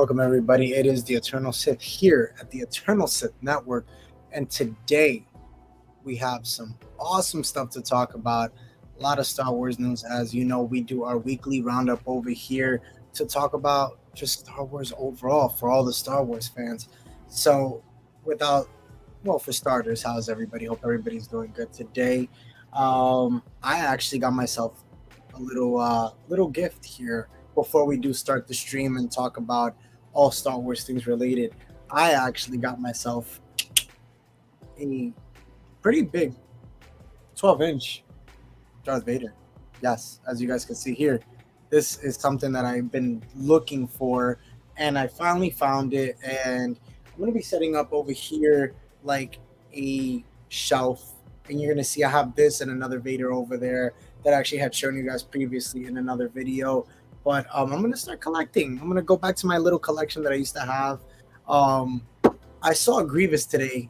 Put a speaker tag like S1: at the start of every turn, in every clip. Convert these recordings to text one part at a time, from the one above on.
S1: Welcome, everybody. It is the Eternal Sith here at the Eternal Sith Network. And today we have some awesome stuff to talk about. A lot of Star Wars news. As you know, we do our weekly roundup over here to talk about just Star Wars overall for all the Star Wars fans. So, without, well, for starters, how's everybody? Hope everybody's doing good today. I actually got myself a little gift here before we do start the stream and talk about all Star Wars things related. I actually got myself a pretty big 12-inch Darth Vader. Yes, as you guys can see here, this is something that I've been looking for, and I finally found it. And I'm gonna be setting up over here like a shelf, and you're gonna see I have this and another Vader over there that I actually had shown you guys previously in another video. But I'm gonna start collecting. I'm gonna go back to my little collection that I used to have. Um, I saw a Grievous today.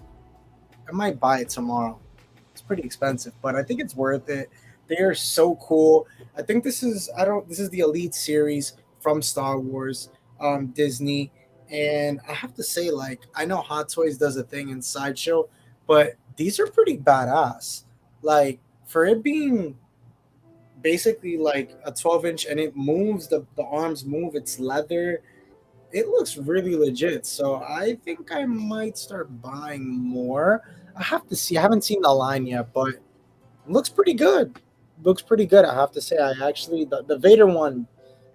S1: I might buy it tomorrow. It's pretty expensive, but I think it's worth it. They are so cool. I think this is the Elite series from Star Wars, Disney, and I have to say, like, I know Hot Toys does a thing in Sideshow, but these are pretty badass. Like, for it being basically like a 12-inch and it moves, the arms move, it's leather, it looks really legit. So I think I might start buying more. I have to see. I haven't seen the line yet, but it looks pretty good. Looks pretty good. I have to say. I actually the Vader one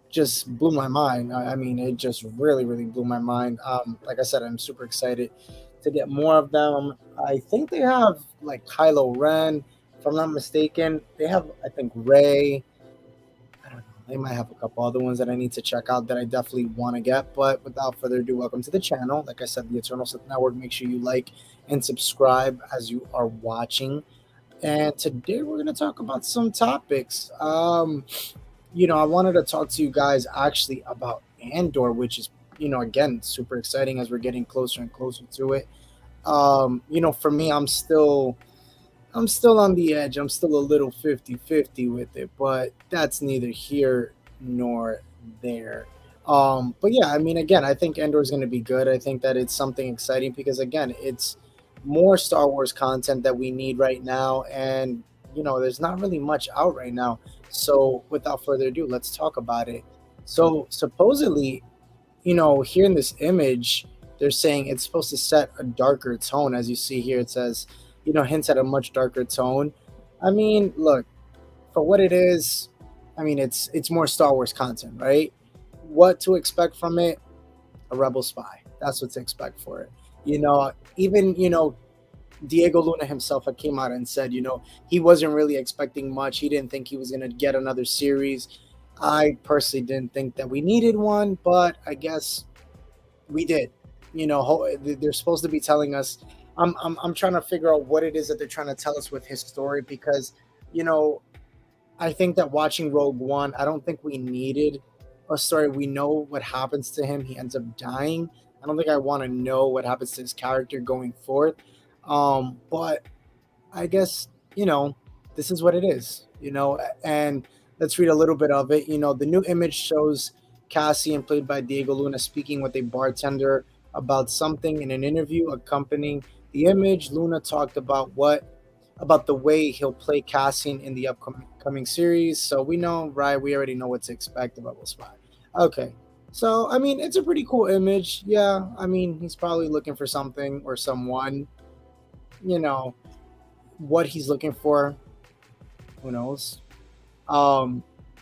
S1: just blew my mind. I mean, it just really blew my mind. Like I said, I'm super excited to get more of them. I think they have like Kylo Ren, if I'm not mistaken. They have, I think, Ray. I don't know. They might have a couple other ones that I need to check out that I definitely want to get. But without further ado, welcome to the channel. Like I said, the Eternal Sith Network. Make sure you like and subscribe as you are watching. And today we're going to talk about some topics. I wanted to talk to you guys actually about Andor, which is, again, super exciting as we're getting closer and closer to it. For me, I'm still on the edge. I'm still a little 50-50 with it, but that's neither here nor there. But yeah, I mean, again, I think Endor is going to be good. I think that it's something exciting because, again, it's more Star Wars content that we need right now. And, there's not really much out right now. So without further ado, let's talk about it. So supposedly, here in this image, they're saying it's supposed to set a darker tone. As you see here, it says, hints at a much darker tone. I mean, look, for what it is, I mean, it's more Star Wars content, right? What to expect from it? A rebel spy. That's what to expect for it. Even, Diego Luna himself had came out and said, he wasn't really expecting much. He didn't think he was going to get another series. I personally didn't think that we needed one, but I guess we did. They're supposed to be telling us. I'm trying to figure out what it is that they're trying to tell us with his story because, I think that watching Rogue One, I don't think we needed a story. We know what happens to him. He ends up dying. I don't think I want to know what happens to his character going forth. But I guess, this is what it is, and let's read a little bit of it. The new image shows Cassian, played by Diego Luna, speaking with a bartender about something in an interview accompanying the image. Luna talked about the way he'll play Cassian in the upcoming series. So we know, right? We already know what to expect about Rebel Spy. Okay. So, I mean, it's a pretty cool image. Yeah. I mean, he's probably looking for something or someone, what he's looking for. Who knows?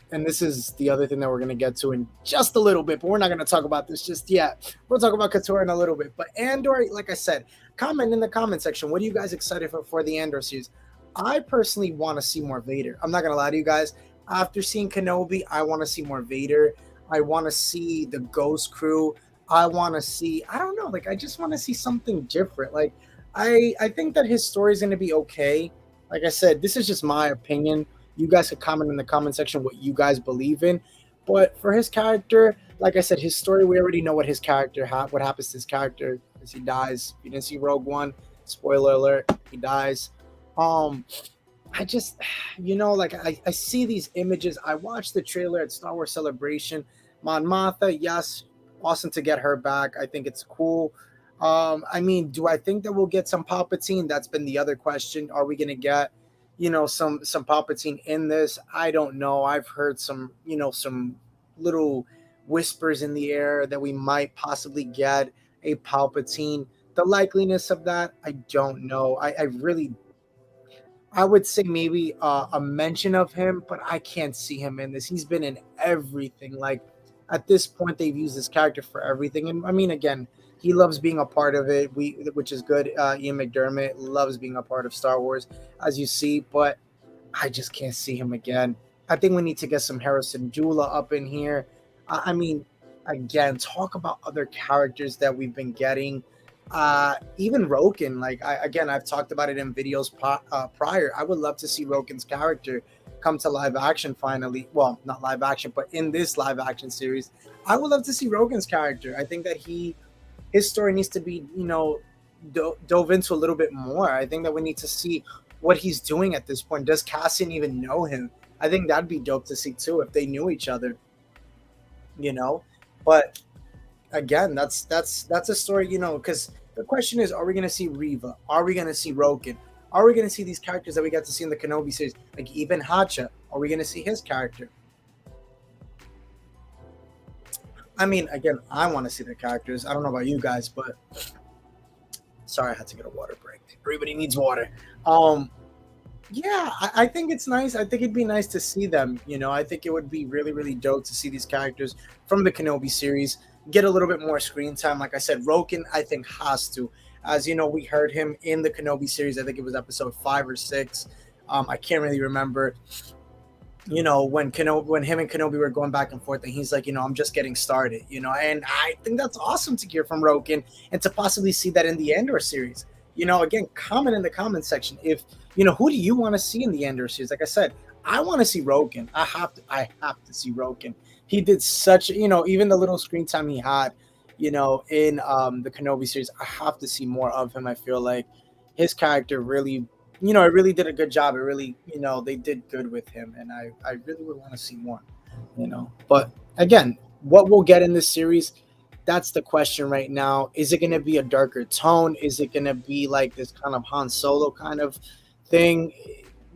S1: And this is the other thing that we're going to get to in just a little bit, but we're not going to talk about this just yet. We'll talk about KOTOR in a little bit. But Andor, like I said, comment in the comment section. What are you guys excited for the Andor series? I personally want to see more Vader. I'm not going to lie to you guys. After seeing Kenobi, I want to see more Vader. I want to see the Ghost Crew. I want to see, I don't know, like I just want to see something different. Like I think that his story is going to be okay. Like I said, this is just my opinion. You guys could comment in the comment section what you guys believe in. But for his character, like I said, his story, we already know what his character, what happens to his character as he dies. If you didn't see Rogue One, spoiler alert, he dies. I just, like I see these images. I watched the trailer at Star Wars Celebration. Mon Mothma, yes, Awesome to get her back. I think it's cool. I mean, do I think that we'll get some Palpatine? That's been the other question. Are we gonna get, some Palpatine in this? I don't know. I've heard some, some little whispers in the air that we might possibly get a Palpatine. The likeliness of that, I don't know. I really, I would say maybe a mention of him, but I can't see him in this. He's been in everything. Like at this point, they've used this character for everything. And I mean, again, he loves being a part of it. Which is good. Ian McDermott loves being a part of Star Wars, as you see. But I just can't see him again. I think we need to get some Harrison Jula up in here. I mean, again, talk about other characters that we've been getting. Even Roken, like I've talked about it in videos prior. I would love to see Roken's character come to live action finally. Well, not live action, but in this live action series, I would love to see Roken's character. I think that his story needs to be, dove into a little bit more. I think that we need to see what he's doing at this point. Does Cassian even know him? I think that'd be dope to see too if they knew each other, you know. But again, that's a story, because the question is, are we gonna see Riva? Are we gonna see Roken? Are we gonna see these characters that we got to see in the Kenobi series? Like even Hacha, are we gonna see his character? I mean, again, I want to see the characters. I don't know about you guys, but sorry, I had to get a water break. Everybody needs water. Um, yeah, I think it's nice. I think it'd be nice to see them. I think it would be really, really dope to see these characters from the Kenobi series get a little bit more screen time. Like I said, Roken, I think, has to. As you know, we heard him in the Kenobi series. I think it was episode 5 or 6. I can't really remember. When him and Kenobi were going back and forth, and he's like, I'm just getting started. And I think that's awesome to hear from Roken and to possibly see that in the Andor series. Again, comment in the comment section if who do you want to see in the Andor series. Like I said, I want to see Roken. I have to see Roken. He did such, even the little screen time he had, in the Kenobi series. I have to see more of him. I feel like his character really, it really did a good job. It really, they did good with him, and I really would want to see more. But again, what we'll get in this series, that's the question right now. Is it going to be a darker tone? Is it going to be like this kind of Han Solo kind of thing?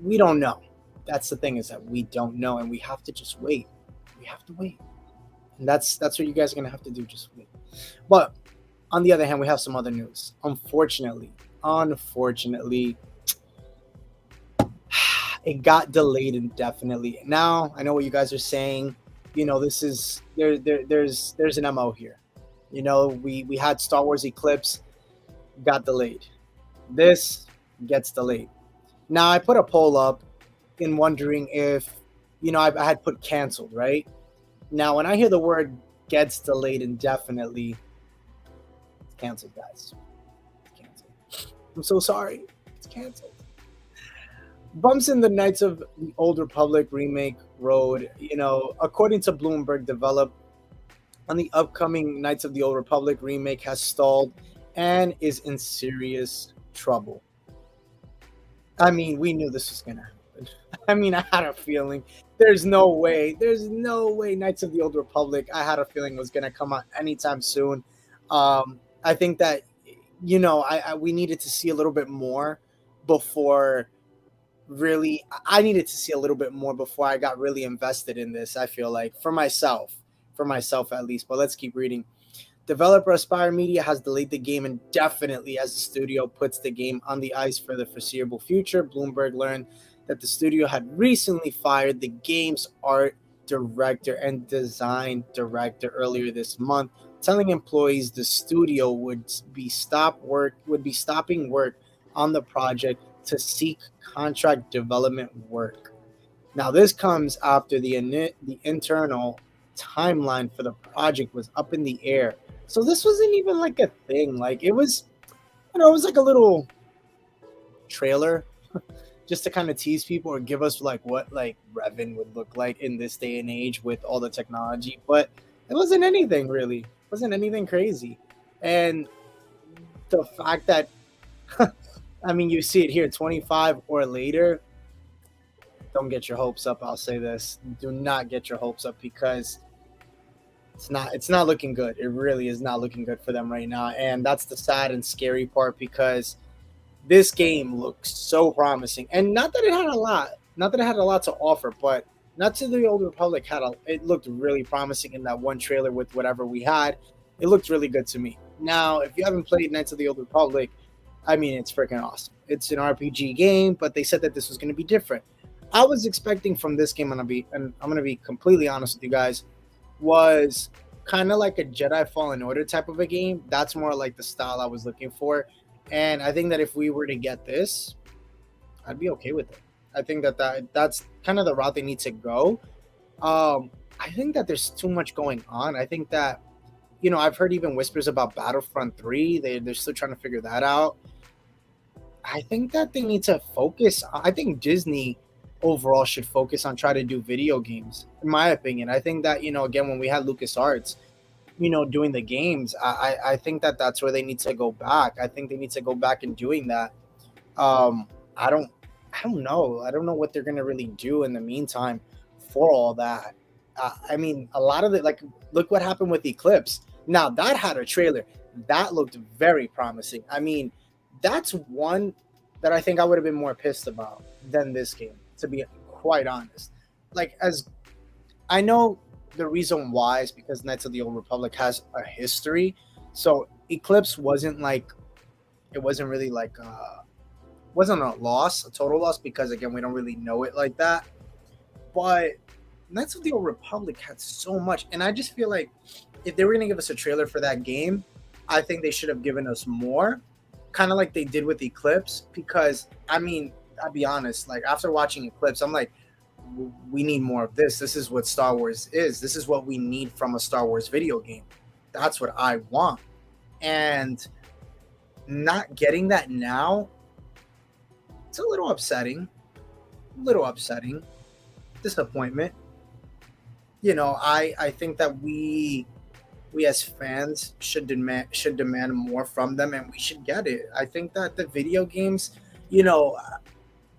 S1: We don't know. That's the thing, is that we don't know, and we have to just wait. We have to wait, and that's what you guys are going to have to do. Just wait. But on the other hand, we have some other news. Unfortunately, it got delayed indefinitely. Now I know what you guys are saying. This is there's an MO here. We had Star Wars Eclipse, got delayed. This gets delayed. Now I put a poll up in wondering if I had put canceled, right? Now when I hear the word gets delayed indefinitely, it's canceled, guys. It's canceled. I'm so sorry. It's canceled. Bumps in the Knights of the Old Republic remake road. According to Bloomberg, developed on the upcoming Knights of the Old Republic remake has stalled and is in serious trouble. I mean, we knew this was gonna happen. I mean, I had a feeling. There's no way. Knights of the Old Republic, I had a feeling, was gonna come out anytime soon. I think that we needed to see a little bit more before. Really, I needed to see a little bit more before I got really invested in this. I feel like for myself at least. But let's keep reading. Developer Aspire Media has delayed the game indefinitely as the studio puts the game on the ice for the foreseeable future. Bloomberg learned that the studio had recently fired the game's art director and design director earlier this month, telling employees the studio would be stopping work on the project to seek contract development work. Now, this comes after the internal timeline for the project was up in the air. So this wasn't even like a thing. Like it was, it was like a little trailer just to kind of tease people or give us like what like Revan would look like in this day and age with all the technology. But it wasn't anything really. It wasn't anything crazy. And the fact that I mean, you see it here, 25 or later. Don't get your hopes up. I'll say this. Do not get your hopes up because It's not looking good. It really is not looking good for them right now, and that's the sad and scary part because this game looks so promising. And not that it had a lot to offer, but not to the Old Republic it looked really promising in that one trailer with whatever we had. It looked really good to me. Now, if you haven't played Knights of the Old Republic, I mean, it's freaking awesome. It's an RPG game, but they said that this was going to be different. I was expecting from this game, and I'm gonna be completely honest with you guys, was kind of like a Jedi Fallen Order type of a game. That's more like the style I was looking for. And I think that if we were to get this, I'd be okay with it. I think that's kind of the route they need to go. I think that there's too much going on. I think that I've heard even whispers about Battlefront 3. They're still trying to figure that out. I think that they need to focus. I think Disney overall should focus on trying to do video games. In my opinion, I think that again when we had LucasArts, doing the games, I think that that's where they need to go back. I think they need to go back and doing that. Um, I don't, I don't know. I don't know what they're gonna really do in the meantime for all that. I mean, a lot of it, like, look what happened with Eclipse. Now that had a trailer that looked very promising. I mean, that's one that I think I would have been more pissed about than this game, to be quite honest. Like, as I know, the reason why is because Knights of the Old Republic has a history. So Eclipse wasn't really like wasn't a loss, a total loss, because again we don't really know it like that. But Knights of the Old Republic had so much, and I just feel like if they were gonna give us a trailer for that game, I think they should have given us more, kind of like they did with Eclipse. Because I mean, I'll be honest, like after watching Eclipse, I'm like, we need more of this. This is what Star Wars is. This is what we need from a Star Wars video game. That's what I want. And not getting that now, it's a little upsetting. A little upsetting. Disappointment. I think that we as fans should demand more from them, and we should get it. I think that the video games, you know,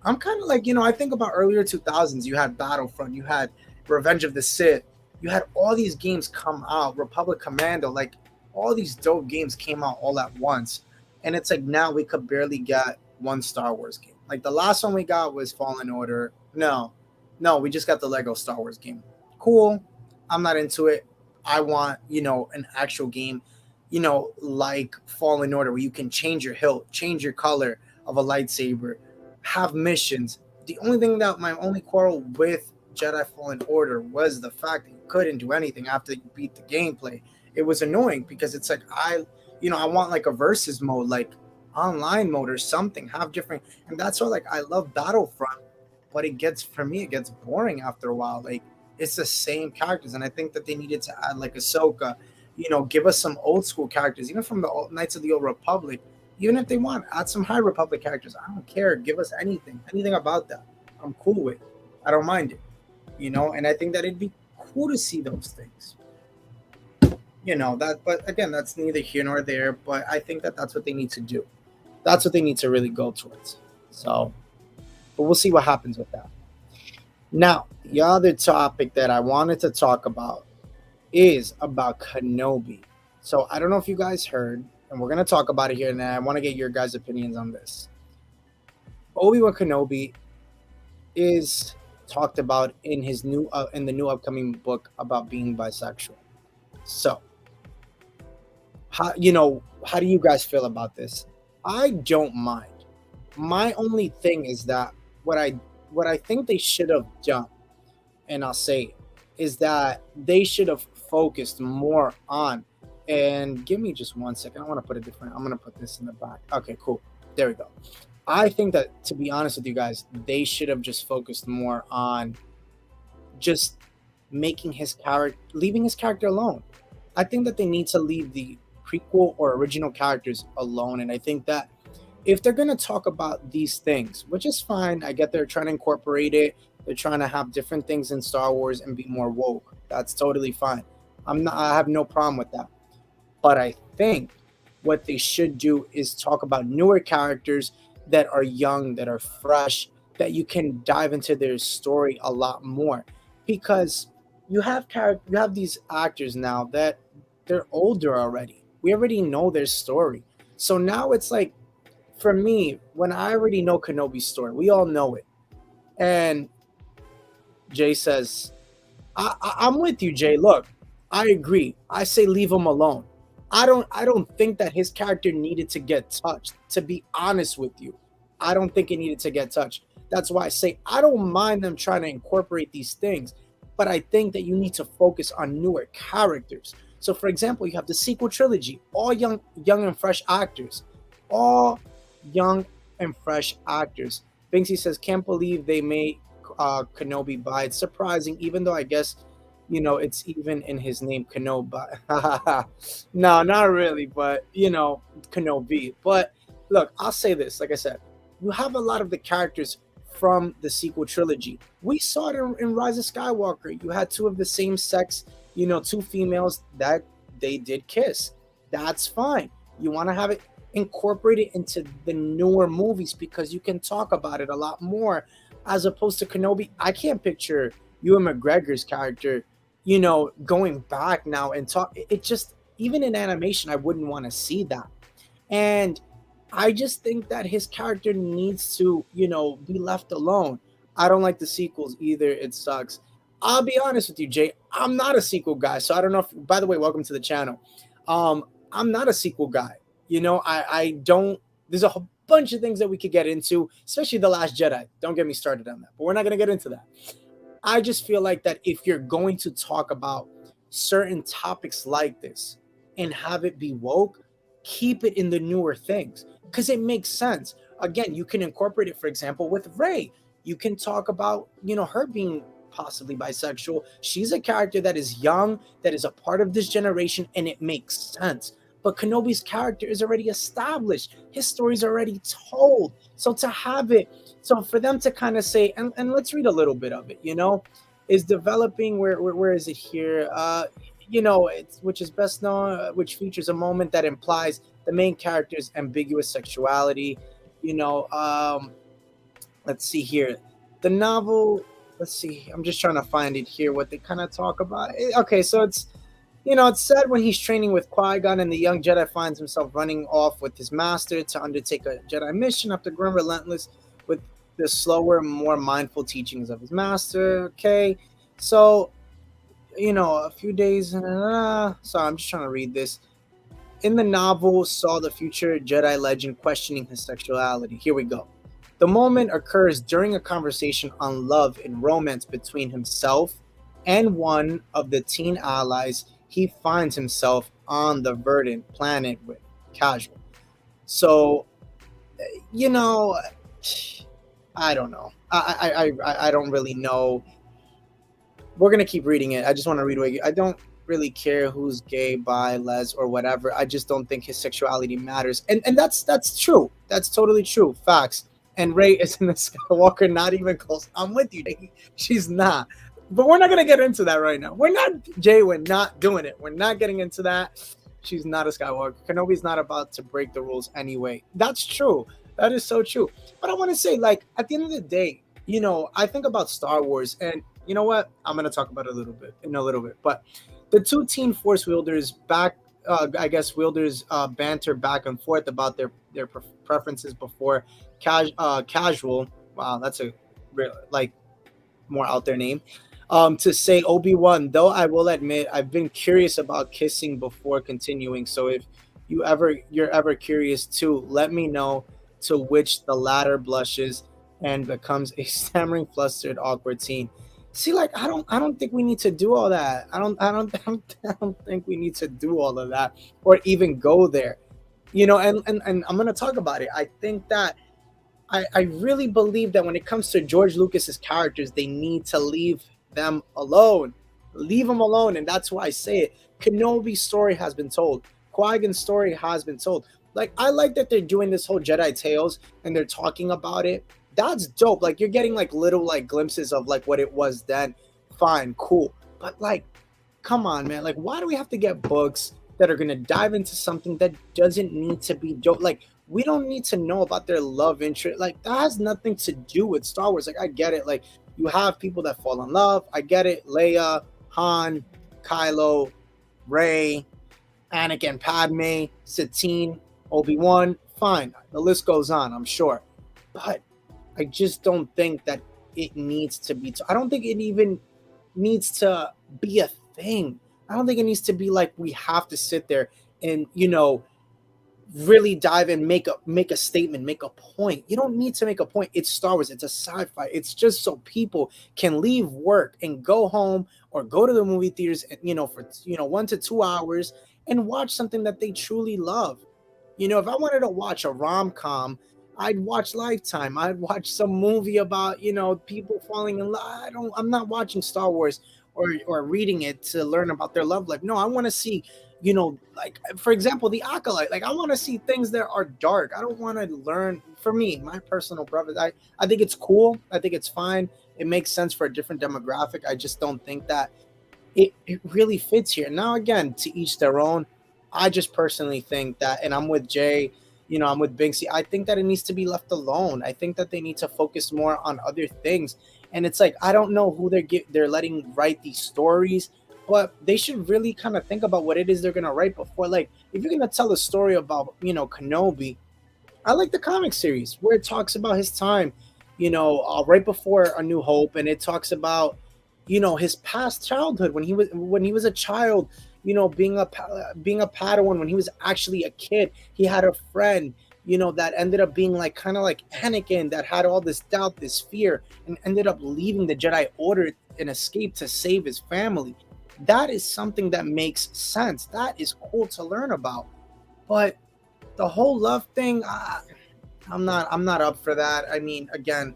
S1: I'm kind of like, I think about earlier 2000s. You had Battlefront, you had Revenge of the Sith, you had all these games come out, Republic Commando, like all these dope games came out all at once. And it's like now we could barely get one Star Wars game. Like the last one we got was Fallen Order. No, no, we just got the Lego Star Wars game. Cool. I'm not into it. I want, an actual game, like Fallen Order, where you can change your hilt, change your color of a lightsaber, have missions. The only thing that my only quarrel with Jedi Fallen Order was the fact that you couldn't do anything after you beat the gameplay. It was annoying because it's like I want like a versus mode, like online mode or something, have different. And that's why like I love Battlefront, but it gets boring after a while. Like it's the same characters, and I think that they needed to add like Ahsoka, give us some old school characters, even from the Knights of the Old Republic. Even if they want, add some High Republic characters. I don't care. Give us anything about that. I'm cool with. I don't mind it, And I think that it'd be cool to see those things, That. But again, that's neither here nor there. But I think that that's what they need to do. That's what they need to really go towards. So, but we'll see what happens with that. Now, the other topic that I wanted to talk about is about Kenobi. So I don't know if you guys heard, and we're gonna talk about it here, and I want to get your guys' opinions on this. Obi-Wan Kenobi is talked about in his in the new upcoming book about being bisexual. So, how do you guys feel about this? I don't mind. My only thing is that what I think they should have done, and I'll say it, is that they should have focused more on. And give me just 1 second. I want to put it different. I'm going to put this in the back. Okay, cool. There we go. I think that, to be honest with you guys, they should have just focused more on just leaving his character alone. I think that they need to leave the prequel or original characters alone. And I think that if they're going to talk about these things, which is fine, I get they're trying to incorporate it. They're trying to have different things in Star Wars and be more woke. That's totally fine. I have no problem with that. But I think what they should do is talk about newer characters that are young, that are fresh, that you can dive into their story a lot more. Because, you have these actors now that they're older already. We already know their story. So now it's like, for me, when I already know Kenobi's story, we all know it. And Jay says, I'm with you, Jay. Look, I agree. I say leave him alone. I don't think that his character needed to get touched. To be honest with you, I don't think it needed to get touched. That's why I say I don't mind them trying to incorporate these things, but I think that you need to focus on newer characters. So, for example, you have the sequel trilogy, all young and fresh actors, all young and fresh actors. Binksy says, "Can't believe they made Kenobi by it. Surprising, even though I guess it's even in his name, Kenobi." No, not really, but Kenobi. But look, I'll say this. Like I said, you have a lot of the characters from the sequel trilogy. We saw it in Rise of Skywalker. You had two of the same sex, two females that they did kiss. That's fine. You want to have it incorporated into the newer movies because you can talk about it a lot more, as opposed to Kenobi. I can't picture Ewan McGregor's character, going back now and talk. It just, even in animation, I wouldn't want to see that. And I just think that his character needs to, be left alone. I don't like the sequels either. It sucks. I'll be honest with you, Jay. I'm not a sequel guy. So I don't know if, by the way, welcome to the channel. I'm not a sequel guy. I don't, there's a whole bunch of things that we could get into, especially The Last Jedi. Don't get me started on that, but we're not going to get into that. I just feel like that if you're going to talk about certain topics like this and have it be woke, keep it in the newer things because it makes sense. Again, you can incorporate it, for example, with Rey. You can talk about, her being possibly bisexual. She's a character that is young, that is a part of this generation, and it makes sense. But Kenobi's character is already established. His story's already told. So to have it, so for them to kind of say, and let's read a little bit of it, is developing, where is it here? Which is best known, which features a moment that implies the main character's ambiguous sexuality. Let's see here. The novel, let's see, I'm just trying to find it here, what they kind of talk about. Okay, so it's said when he's training with Qui-Gon and the young Jedi finds himself running off with his master to undertake a Jedi mission after growing relentless with the slower, more mindful teachings of his master. Okay, so, a few days, sorry, I'm just trying to read this. In the novel, saw the future Jedi legend questioning his sexuality. Here we go. The moment occurs during a conversation on love and romance between himself and one of the teen allies he finds himself on the verdant planet with, Casual. So, I don't know. I don't really know. We're gonna keep reading it. I just want to read what I don't really care who's gay, bi, les, or whatever. I just don't think his sexuality matters, and that's true. That's totally true. Facts. And Rey is in the Skywalker, not even close. I'm with you, Jay. She's not. But we're not going to get into that right now. We're not doing it. We're not getting into that. She's not a Skywalker. Kenobi's not about to break the rules anyway. That's true. That is so true. But I want to say, like, at the end of the day, I think about Star Wars, and you know what? I'm going to talk about it in a little bit. But the two teen Force wielders wielders banter back and forth about their preferences before Casual. Wow, that's a real, like, more out there name. To say Obi-Wan, though I will admit I've been curious about kissing before continuing. So if you're ever curious too, let me know. To which the latter blushes and becomes a stammering, flustered, awkward teen. See, like, I don't think we need to do all that. I don't think we need to do all of that or even go there. And I'm gonna talk about it. I think that I really believe that when it comes to George Lucas's characters, they need to leave them alone. Leave them alone. And that's why I say it. Kenobi's story has been told. Qui-Gon's story has been told. Like, I like that they're doing this whole Jedi Tales and they're talking about it. That's dope. Like, you're getting like little like glimpses of like what it was then. Fine, cool. But like, come on, man. Like, why do we have to get books that are gonna dive into something that doesn't need to be dope? Like, we don't need to know about their love interest. Like, that has nothing to do with Star Wars. Like, I get it. Like, you have people that fall in love. I get it. Leia, Han, Kylo, Rey, Anakin, Padme, Satine, Obi-Wan. Fine, the list goes on, I'm sure. But I just don't think that it needs to be. I don't think it even needs to be a thing. I don't think it needs to be like we have to sit there and really dive in, make a statement, make a point. You don't need to make a point. It's Star Wars. It's a sci-fi. It's just so people can leave work and go home or go to the movie theaters, and, for 1 to 2 hours and watch something that they truly love. If I wanted to watch a rom-com, I'd watch Lifetime. I'd watch some movie about, people falling in love. I'm not watching Star Wars or reading it to learn about their love life. No, I want to see, like, for example, The Acolyte. Like, I want to see things that are dark. I don't want to learn. For me, my personal preference, I think it's cool. I think it's fine. It makes sense for a different demographic. I just don't think that it really fits here. Now, again, to each their own. I just personally think that, and I'm with Jay, I'm with Binksy. I think that it needs to be left alone. I think that they need to focus more on other things. And it's like, I don't know who they're letting write these stories, but they should really kind of think about what it is they're gonna write before. Like, if you're gonna tell a story about, Kenobi, I like the comic series where it talks about his time, right before A New Hope, and it talks about, his past childhood when he was a child, being a Padawan when he was actually a kid. He had a friend, that ended up being like kind of like Anakin, that had all this doubt, this fear, and ended up leaving the Jedi Order and escaped to save his family. That is something that makes sense. That is cool to learn about. But the whole love thing, I'm not up for that. I mean, again,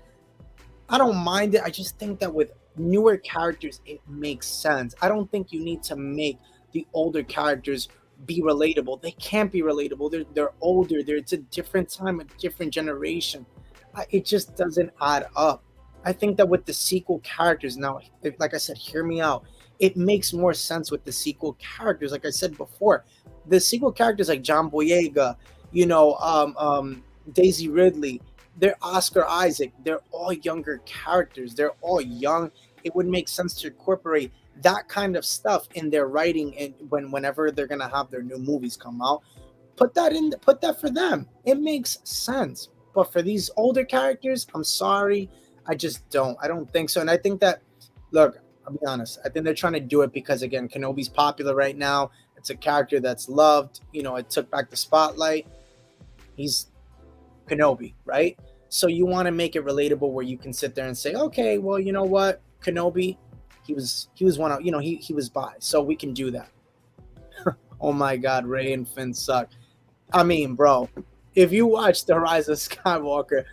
S1: I don't mind it. I just think that with newer characters, it makes sense. I don't think you need to make the older characters be relatable. They can't be relatable. They're older. It's a different time, a different generation. It just doesn't add up. I think that with the sequel characters now, like I said, hear me out. It makes more sense with the sequel characters. Like I said before, the sequel characters like John Boyega, Daisy Ridley, they're Oscar Isaac. They're all younger characters. They're all young. It would make sense to incorporate that kind of stuff in their writing, and whenever they're gonna have their new movies come out, put that for them. It makes sense. But for these older characters, I'm sorry, I don't think so. And I think that, look, I'll be honest, I think they're trying to do it because, again, Kenobi's popular right now. It's a character that's loved. It took back the spotlight. He's Kenobi, right? So you want to make it relatable where you can sit there and say, okay, well, you know what, Kenobi, he was one of, he was bi, so we can do that. Oh my God, Rey and Finn suck. I mean, bro, if you watch The Rise of Skywalker,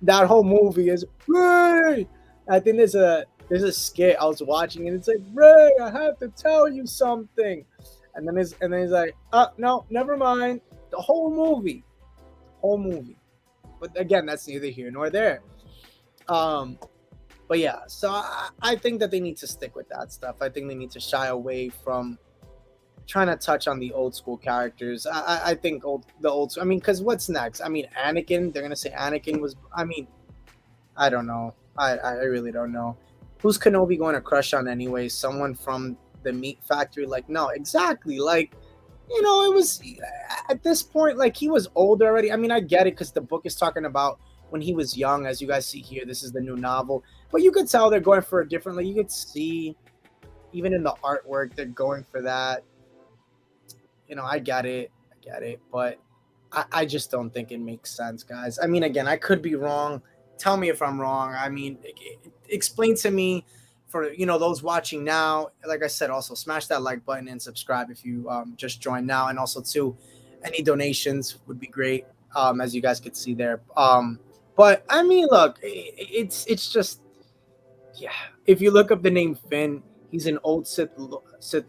S1: that whole movie is Rey. I think there's a skit I was watching, and it's like, Rey, I have to tell you something, and then he's like, no, never mind. The whole movie. But again, that's neither here nor there. But yeah, so I think that they need to stick with that stuff. I think they need to shy away from trying to touch on the old school characters. I think the old. I mean, because what's next? I mean, Anakin. They're gonna say Anakin was. I mean, I don't know. I really don't know. Who's Kenobi going to crush on anyway? Someone from the meat factory? Like, no, exactly. Like, it was at this point, like, he was old already. I mean, I get it because the book is talking about when he was young, as you guys see here. This is the new novel, but you could tell they're going for a different. Like, you could see, even in the artwork, they're going for that. I get it, but I just don't think it makes sense, guys. I mean, again, I could be wrong. Tell me if I'm wrong. I mean, explain to me. For those watching now, like I said, also smash that like button and subscribe if you just joined now, and also too, any donations would be great, as you guys could see there. But I mean, look, it's just, yeah. If you look up the name Finn, he's an old Sith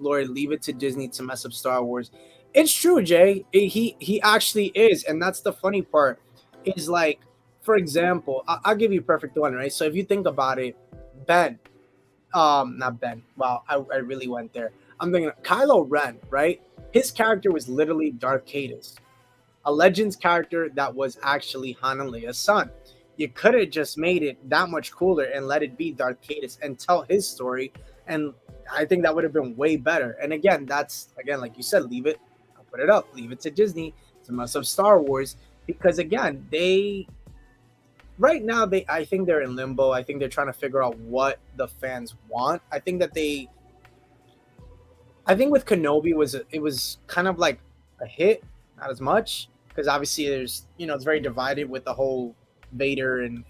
S1: Lord. Leave it to Disney to mess up Star Wars. It's true, Jay. He actually is, and that's the funny part. Is like, for example, I'll give you a perfect one, right? So if you think about it, Ben. Not Ben. Wow, I really went there. I'm thinking Kylo Ren, right? His character was literally Darth Caedus, a Legends character that was actually Han and Leia's son. You could have just made it that much cooler and let it be Darth Caedus and tell his story and I think that would have been way better. And again, that's again, like you said, leave it, I'll put it up, leave it to Disney to mess up Star Wars because again, they right now I think they're in limbo. I think they're trying to figure out what the fans want. I think with Kenobi it was kind of like a hit, not as much because obviously there's it's very divided with the whole Vader and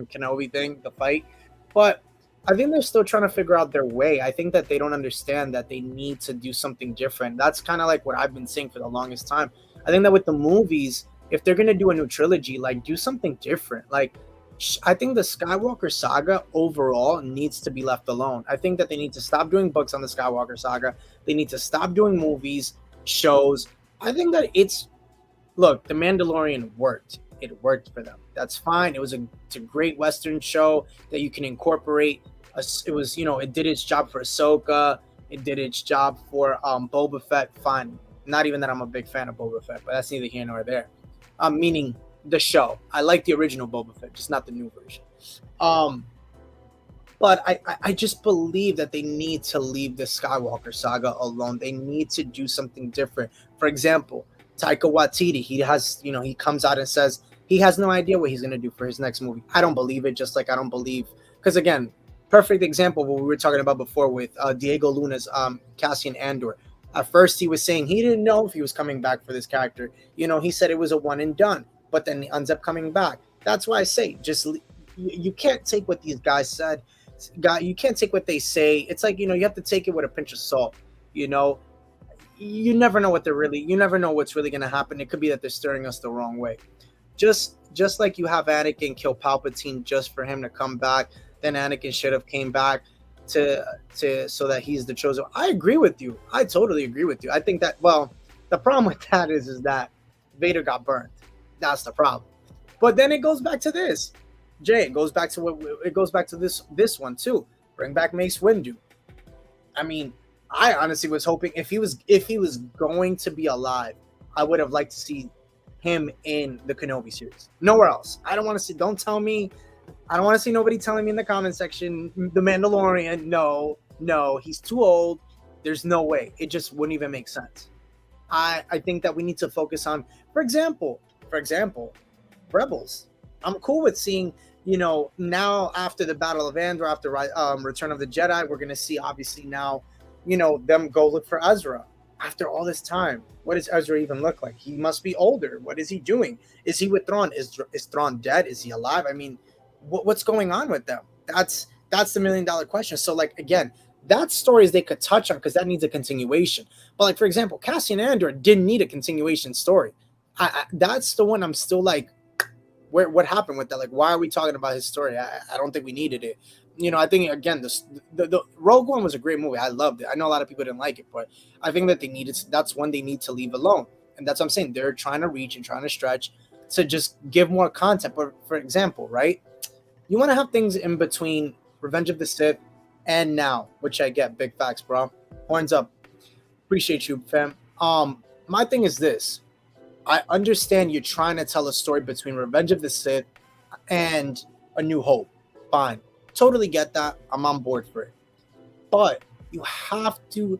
S1: Kenobi thing, the fight. But I think they're still trying to figure out their way. I think that they don't understand that they need to do something different. That's kind of like what I've been saying for the longest time. I think that with the movies, if they're gonna do a new trilogy, like do something different. Like I think the Skywalker saga overall needs to be left alone. I think that they need to stop doing books on the Skywalker saga. They need to stop doing movies, shows. I think that look, The Mandalorian worked. It worked for them. That's fine. It's a great Western show that you can incorporate. It was, it did its job for Ahsoka. It did its job for Boba Fett. Fine. Not even that I'm a big fan of Boba Fett, but that's neither here nor there. Meaning the show. I like the original Boba Fett, just not the new version. But I just believe that they need to leave the Skywalker saga alone. They need to do something different. For example, Taika Waititi, he comes out and says he has no idea what he's going to do for his next movie. I don't believe it, just like I don't believe, because again, perfect example of what we were talking about before with Diego Luna's Cassian Andor. At first, he was saying he didn't know if he was coming back for this character. He said it was a one and done, but then he ends up coming back. That's why I say, you can't take what these guys said. You can't take what they say. It's like, you have to take it with a pinch of salt. You never know you never know what's really going to happen. It could be that they're steering us the wrong way. Just like you have Anakin kill Palpatine just for him to come back, then Anakin should have came back to so that he's the chosen. I agree with you. I totally agree with you. I think that, well, the problem with that is that Vader got burned. That's the problem. But then it goes back to this. Jay, it goes back to this one too. Bring back Mace Windu. I mean, I honestly was hoping if he was going to be alive, I would have liked to see him in the Kenobi series. Nowhere else. I don't want to see. Don't tell me. I don't want to see nobody telling me in the comment section the Mandalorian. No, he's too old. There's no way. It just wouldn't even make sense. I think that we need to focus on, for example, Rebels. I'm cool with seeing, now after the Battle of Andor, after Return of the Jedi, we're going to see obviously now, them go look for Ezra. After all this time, what does Ezra even look like? He must be older. What is he doing? Is he with Thrawn? Is Thrawn dead? Is he alive? I mean, what's going on with them? That's the $1 million question. So like, again, that's stories they could touch on because that needs a continuation. But like, for example, Cassian Andor didn't need a continuation story. That's the one I'm still like, what happened with that? Like, why are we talking about his story? I don't think we needed it. I think, again, the Rogue One was a great movie. I loved it. I know a lot of people didn't like it, but I think that that's one they need to leave alone. And that's what I'm saying. They're trying to reach and trying to stretch to just give more content. But for example, right, you want to have things in between Revenge of the Sith and now, which I get. Big facts, bro. Horns up. Appreciate you, fam. My thing is this. I understand you're trying to tell a story between Revenge of the Sith and A New Hope. Fine. Totally get that. I'm on board for it. But you have to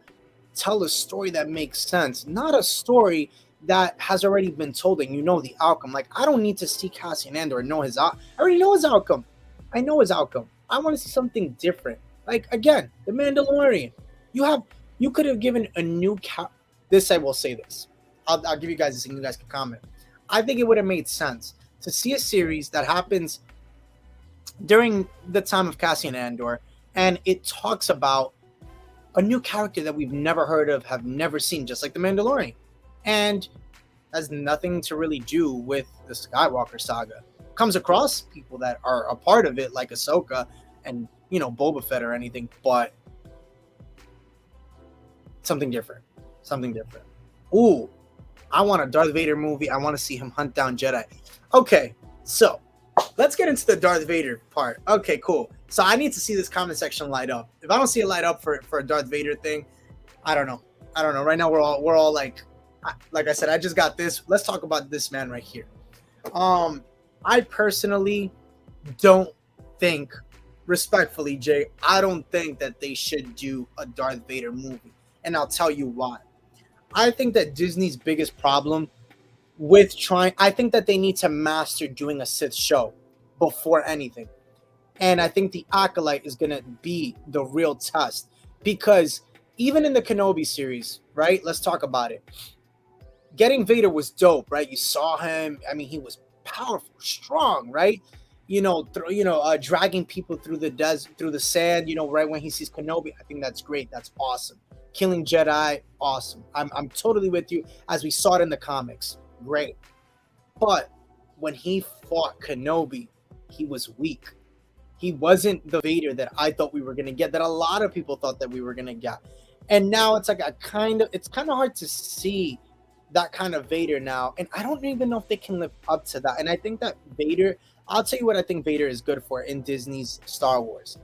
S1: tell a story that makes sense, not a story that has already been told and you know the outcome. Like, I don't need to see Cassian Andor and know his I already know his outcome. I know his outcome. I want to see something different. Like, again, The Mandalorian. You could have given a new this. I will say this. I'll give you guys this and you guys can comment. I think it would have made sense to see a series that happens during the time of Cassian Andor, and it talks about a new character that we've never heard of, have never seen, just like The Mandalorian, and has nothing to really do with the Skywalker saga. Comes across people that are a part of it, like Ahsoka and, Boba Fett or anything, but something different. Ooh, I want a Darth Vader movie. I want to see him hunt down Jedi. Okay, so let's get into the Darth Vader part. Okay, cool. So I need to see this comment section light up. If I don't see it light up for a Darth Vader thing, I don't know. Right now we're all like I said, I just got this. Let's talk about this man right here. I personally don't think respectfully, Jay, I don't think that they should do a Darth Vader movie, and I'll tell you why. I think that Disney's biggest problem with trying, I think that they need to master doing a Sith show before anything. And I think the Acolyte is going to be the real test because even in the Kenobi series, right? Let's talk about it. Getting Vader was dope, right? You saw him. I mean, he was powerful, strong, right? Dragging people through the desert, through the sand. Right when he sees Kenobi, I think that's great. That's awesome. Killing Jedi, awesome. I'm totally with you. As we saw it in the comics, great. But when he fought Kenobi, he was weak. He wasn't the Vader that I thought we were gonna get. That a lot of people thought that we were gonna get. And now it's like it's kind of hard to see that kind of Vader now. And I don't even know if they can live up to that. And I think that Vader, I'll tell you what I think Vader is good for in Disney's Star Wars,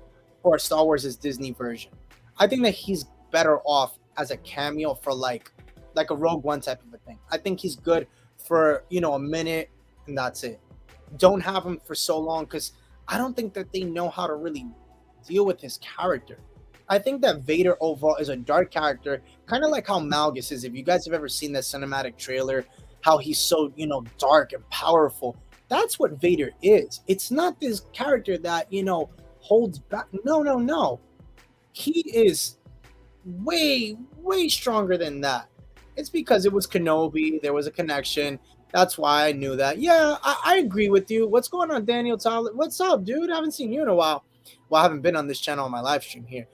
S1: or Star Wars' Disney version. I think that he's better off as a cameo for like a Rogue One type of a thing. I think he's good for, a minute and that's it. Don't have him for so long because I don't think that they know how to really deal with his character. I think that Vader overall is a dark character, kind of like how Malgus is. If you guys have ever seen that cinematic trailer, how he's so, dark and powerful. That's what Vader is. It's not this character that, holds back. No, no, no. He is way, way stronger than that. It's because it was Kenobi. There was a connection. That's why I knew that. Yeah, I agree with you. What's going on, Daniel Tyler? What's up, dude? I haven't seen you in a while. Well, I haven't been on this channel on my live stream here.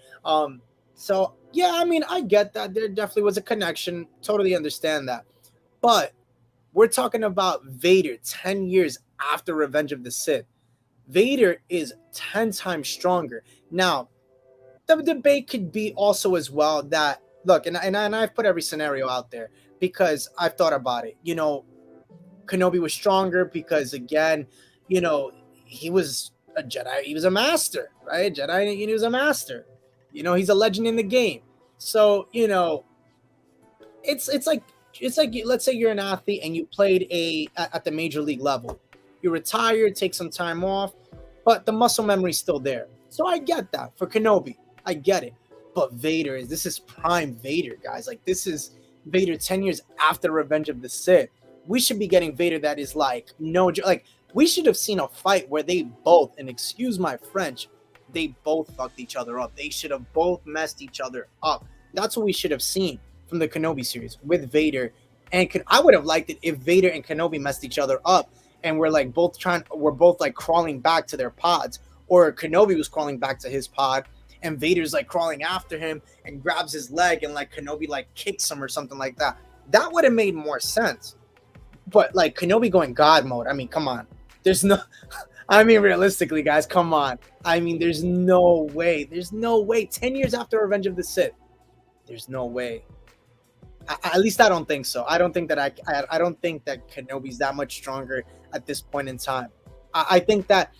S1: So yeah, I mean, I get that. There definitely was a connection. Totally understand that. But we're talking about Vader 10 years after Revenge of the Sith. Vader is 10 times stronger. Now, the debate could be also as well that, look, and I've put every scenario out there because I've thought about it. Kenobi was stronger because, again, he was a Jedi. He was a master, right? Jedi, he was a master. He's a legend in the game. So, it's like let's say you're an athlete and you played at the major league level. You retired, take some time off, but the muscle memory is still there. So I get that for Kenobi. I get it. But Vader, this is prime Vader, guys. Like, this is Vader 10 years after Revenge of the Sith. We should be getting Vader that is like, we should have seen a fight where they both, and excuse my French, they both fucked each other up. They should have both messed each other up. That's what we should have seen from the Kenobi series with Vader. And I would have liked it if Vader and Kenobi messed each other up and we're both like crawling back to their pods, or Kenobi was crawling back to his pod and Vader's like crawling after him and grabs his leg and like Kenobi like kicks him or something like that. That would have made more sense. But like Kenobi going God mode, I mean, come on. There's no, I mean, realistically, guys, come on. I mean, there's no way. 10 years after Revenge of the Sith, there's no way. At least I don't think so. I don't think that I don't think that Kenobi's that much stronger at this point in time. I think that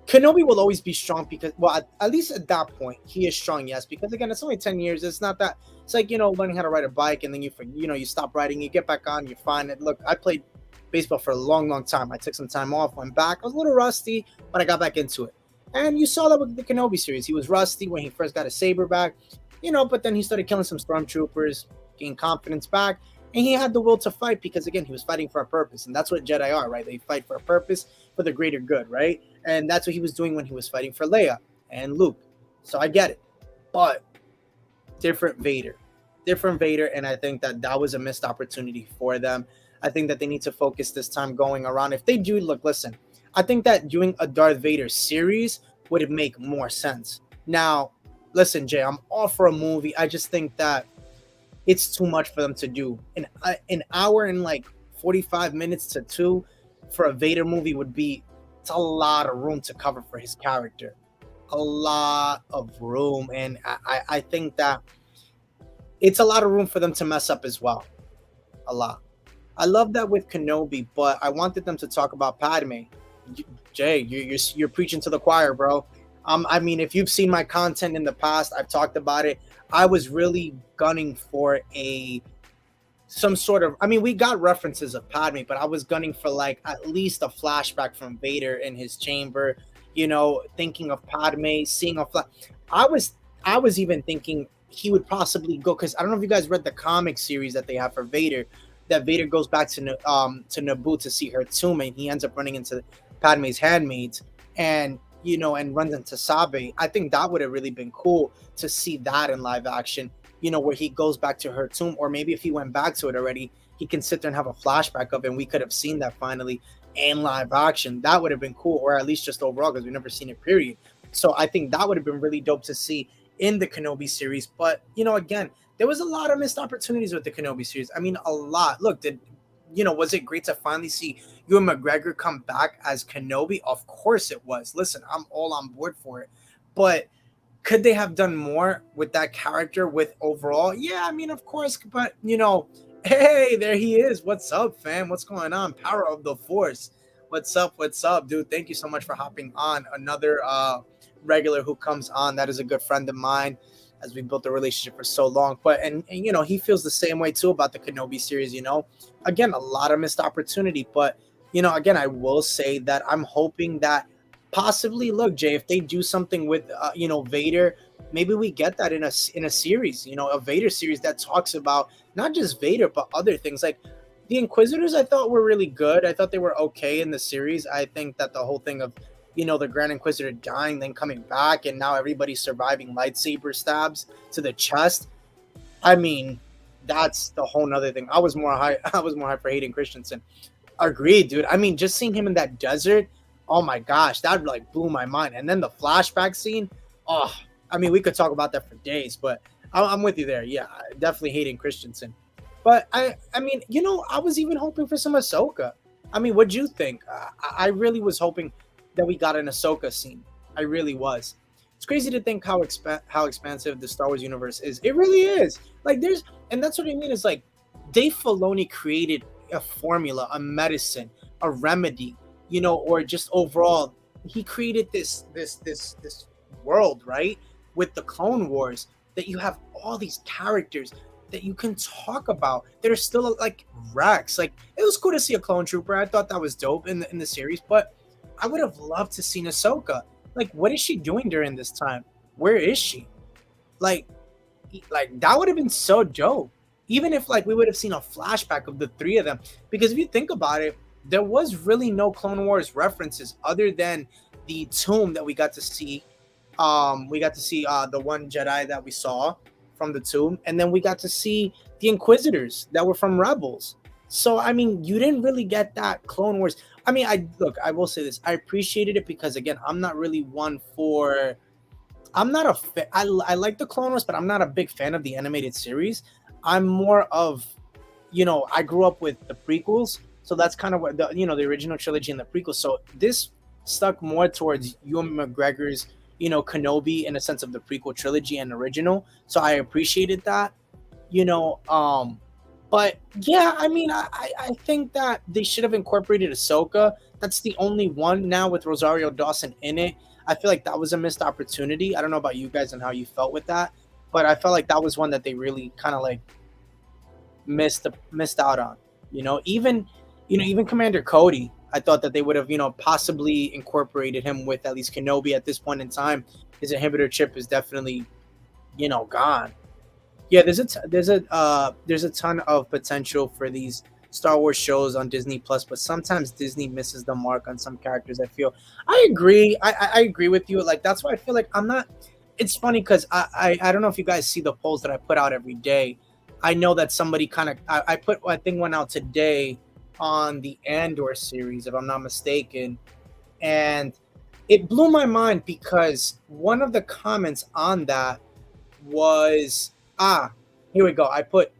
S1: Kenobi will always be strong because, well, at least at that point, he is strong, yes. Because again, it's only 10 years. It's not that. It's like, learning how to ride a bike and then you stop riding, you get back on, you're fine. And look, I played baseball for a long, long time. I took some time off, went back. I was a little rusty, but I got back into it. And you saw that with the Kenobi series. He was rusty when he first got his saber back, but then he started killing some stormtroopers, gained confidence back, and he had the will to fight because, again, he was fighting for a purpose. And that's what Jedi are, right? They fight for a purpose, for the greater good, right? And that's what he was doing when he was fighting for Leia and Luke. So I get it. But different Vader. And I think that was a missed opportunity for them. I think that they need to focus this time going around. If they do, look, listen, I think that doing a Darth Vader series would make more sense. Now, listen, Jay, I'm all for a movie. I just think that it's too much for them to do. An hour and like 45 minutes to 2 for a Vader movie it's a lot of room to cover for his character. A lot of room. And I think that it's a lot of room for them to mess up as well. A lot. I love that with Kenobi, but I wanted them to talk about Padme. Jay, you're preaching to the choir, bro. I mean, if you've seen my content in the past, I've talked about it. I was really gunning for some sort of, I mean, we got references of Padme, but I was gunning for like at least a flashback from Vader in his chamber, thinking of Padme, seeing a flash. I was I was even thinking he would possibly go, because I don't know if you guys read the comic series that they have for Vader. That Vader goes back to Naboo to see her tomb, and he ends up running into Padme's handmaids, and and runs into Sabe. I think that would have really been cool to see that in live action. Where he goes back to her tomb, or maybe if he went back to it already, he can sit there and have a flashback of it, and we could have seen that finally in live action. That would have been cool, or at least just overall, because we've never seen it, period. So I think that would have been really dope to see in the Kenobi series. But again, there was a lot of missed opportunities with the Kenobi series. I mean, a lot. Look, was it great to finally see Ewan McGregor come back as Kenobi? Of course it was. Listen, I'm all on board for it. But could they have done more with that character with overall? Yeah, I mean, of course. But, hey, there he is. What's up, fam? What's going on? Power of the Force. What's up? What's up, dude? Thank you so much for hopping on. Another regular who comes on. That is a good friend of mine, as we built a relationship for so long. But and he feels the same way too about the Kenobi series. Again, a lot of missed opportunity. But again, I will say that I'm hoping that possibly, look, Jay, if they do something with Vader, maybe we get that in a series. A Vader series that talks about not just Vader but other things. Like the Inquisitors, I thought were really good. I thought they were okay in the series. I think that the whole thing of the Grand Inquisitor dying, then coming back, and now everybody's surviving lightsaber stabs to the chest. I mean, that's the whole nother thing. I was more high for Hayden Christensen. Agreed, dude. I mean, just seeing him in that desert, oh my gosh, that like blew my mind. And then the flashback scene, oh, I mean, we could talk about that for days, but I'm with you there. Yeah, definitely Hayden Christensen. But I mean, I was even hoping for some Ahsoka. I mean, what'd you think? I really was hoping that we got an Ahsoka scene. I really was. It's crazy to think how expansive the Star Wars universe is. It really is. Like and that's what I mean, is like Dave Filoni created a formula, a medicine, a remedy, or just overall, he created this world, right? With the Clone Wars, that you have all these characters that you can talk about that are still like Rex. Like, it was cool to see a clone trooper. I thought that was dope in the series, but I would have loved to see Ahsoka. Like, what is she doing during this time? Where is she? Like that would have been so dope. Even if like we would have seen a flashback of the three of them, because if you think about it, there was really no Clone Wars references other than the tomb that we got to see. We got to see the one Jedi that we saw from the tomb, and then we got to see the Inquisitors that were from Rebels. So I mean, you didn't really get that Clone Wars. I mean, I will say this. I appreciated it because, again, I'm not really one for. I'm not a fan. I like the Clone Wars, but I'm not a big fan of the animated series. I'm more of, I grew up with the prequels, so that's kind of what the original trilogy and the prequels. So this stuck more towards Ewan McGregor's, Kenobi, in a sense of the prequel trilogy and original. So I appreciated that, But yeah, I mean, I think that they should have incorporated Ahsoka. That's the only one now with Rosario Dawson in it. I feel like that was a missed opportunity. I don't know about you guys and how you felt with that, but I felt like that was one that they really kind of like missed out on. Even Commander Cody, I thought that they would have possibly incorporated him with at least Kenobi at this point in time. His inhibitor chip is definitely gone. Yeah, there's a ton of potential for these Star Wars shows on Disney Plus, but sometimes Disney misses the mark on some characters. I feel. I agree. I agree with you. Like, that's why I feel like I'm not. It's funny because I don't know if you guys see the polls that I put out every day. I know that somebody kind of I put, I think, one out today on the Andor series, if I'm not mistaken, and it blew my mind because one of the comments on that was, here we go. I put,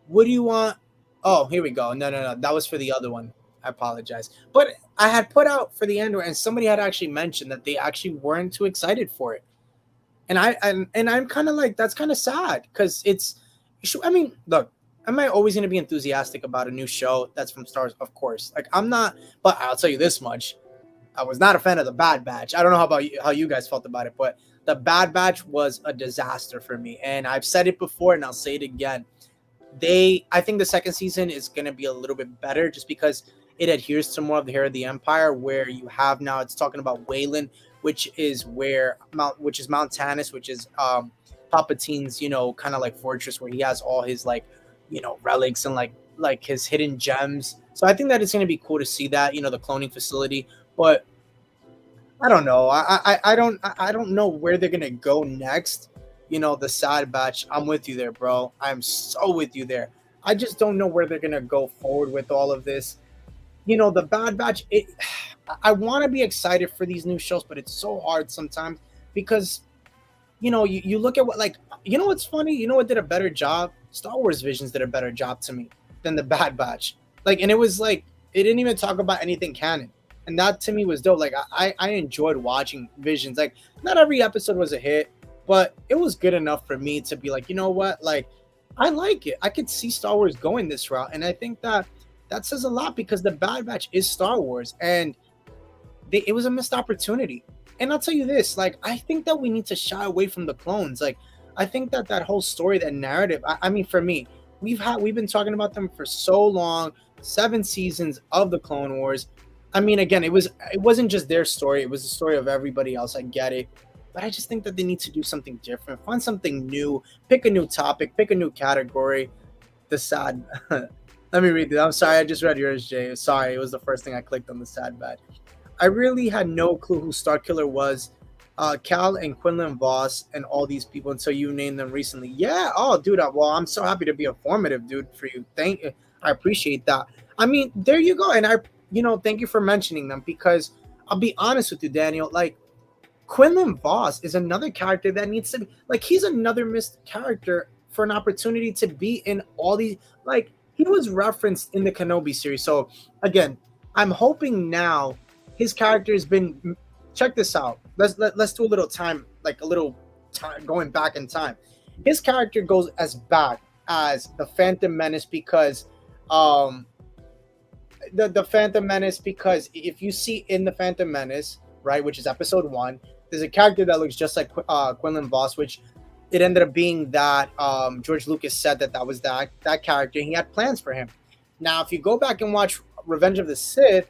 S1: what do you want? Oh, here we go. No. That was for the other one. I apologize. But I had put out for the Andor, and somebody had actually mentioned that they actually weren't too excited for it. And I'm kind of like, that's kind of sad because I mean, look, am I always going to be enthusiastic about a new show that's from Star Wars? Of course. Like, I'm not, but I'll tell you this much. I was not a fan of the Bad Batch. I don't know how you guys felt about it, but the Bad Batch was a disaster for me. And I've said it before and I'll say it again. I think the second season is going to be a little bit better just because it adheres to more of the Heir of the Empire, where you have now, it's talking about Waylon which is Mount Tannis, which is Palpatine's, kind of like fortress where he has all his like, relics and like his hidden gems. So I think that it's going to be cool to see that, the cloning facility. But I don't know. I don't know where they're gonna go next. The Sad Batch. I'm with you there, bro. I'm so with you there. I just don't know where they're gonna go forward with all of this. The Bad Batch. I want to be excited for these new shows, but it's so hard sometimes because you look at what, like, what's funny. What did a better job? Star Wars Visions did a better job to me than the Bad Batch. Like, and it was like it didn't even talk about anything canon. And that to me was dope. Like I enjoyed watching Visions. Like not every episode was a hit, but it was good enough for me to be like, you know what? Like I like it. I could see Star Wars going this route. And I think that says a lot because the Bad Batch is Star Wars and it was a missed opportunity. And I'll tell you this, like, I think that we need to shy away from the clones. Like, I think that whole story, that narrative, I mean, for me, we've been talking about them for so long, 7 seasons of the Clone Wars. I mean, again, it wasn't just their story. It was the story of everybody else. I get it. But I just think that they need to do something different, find something new, pick a new topic, pick a new category. The Sad. Let me read this. I'm sorry. I just read yours, Jay. Sorry. It was the first thing I clicked on, the Sad Batch. I really had no clue who Starkiller was. Cal and Quinlan Voss and all these people until you named them recently. Yeah. Oh, dude. Well, I'm so happy to be informative, dude, for you. I appreciate that. I mean, there you go. And thank you for mentioning them because I'll be honest with you, Daniel. Like, Quinlan Voss is another character that needs to be, like, he's another missed character for an opportunity to be in all these, like, he was referenced in the Kenobi series. So, again, I'm hoping now his character has been, check this out. Let's do a little time going back in time. His character goes as back as the Phantom Menace because, the Phantom Menace, because if you see in the Phantom Menace, right, which is episode 1, there's a character that looks just like Quinlan Voss, which it ended up being that George Lucas said that was that character. He had plans for him. Now, if you go back and watch Revenge of the Sith,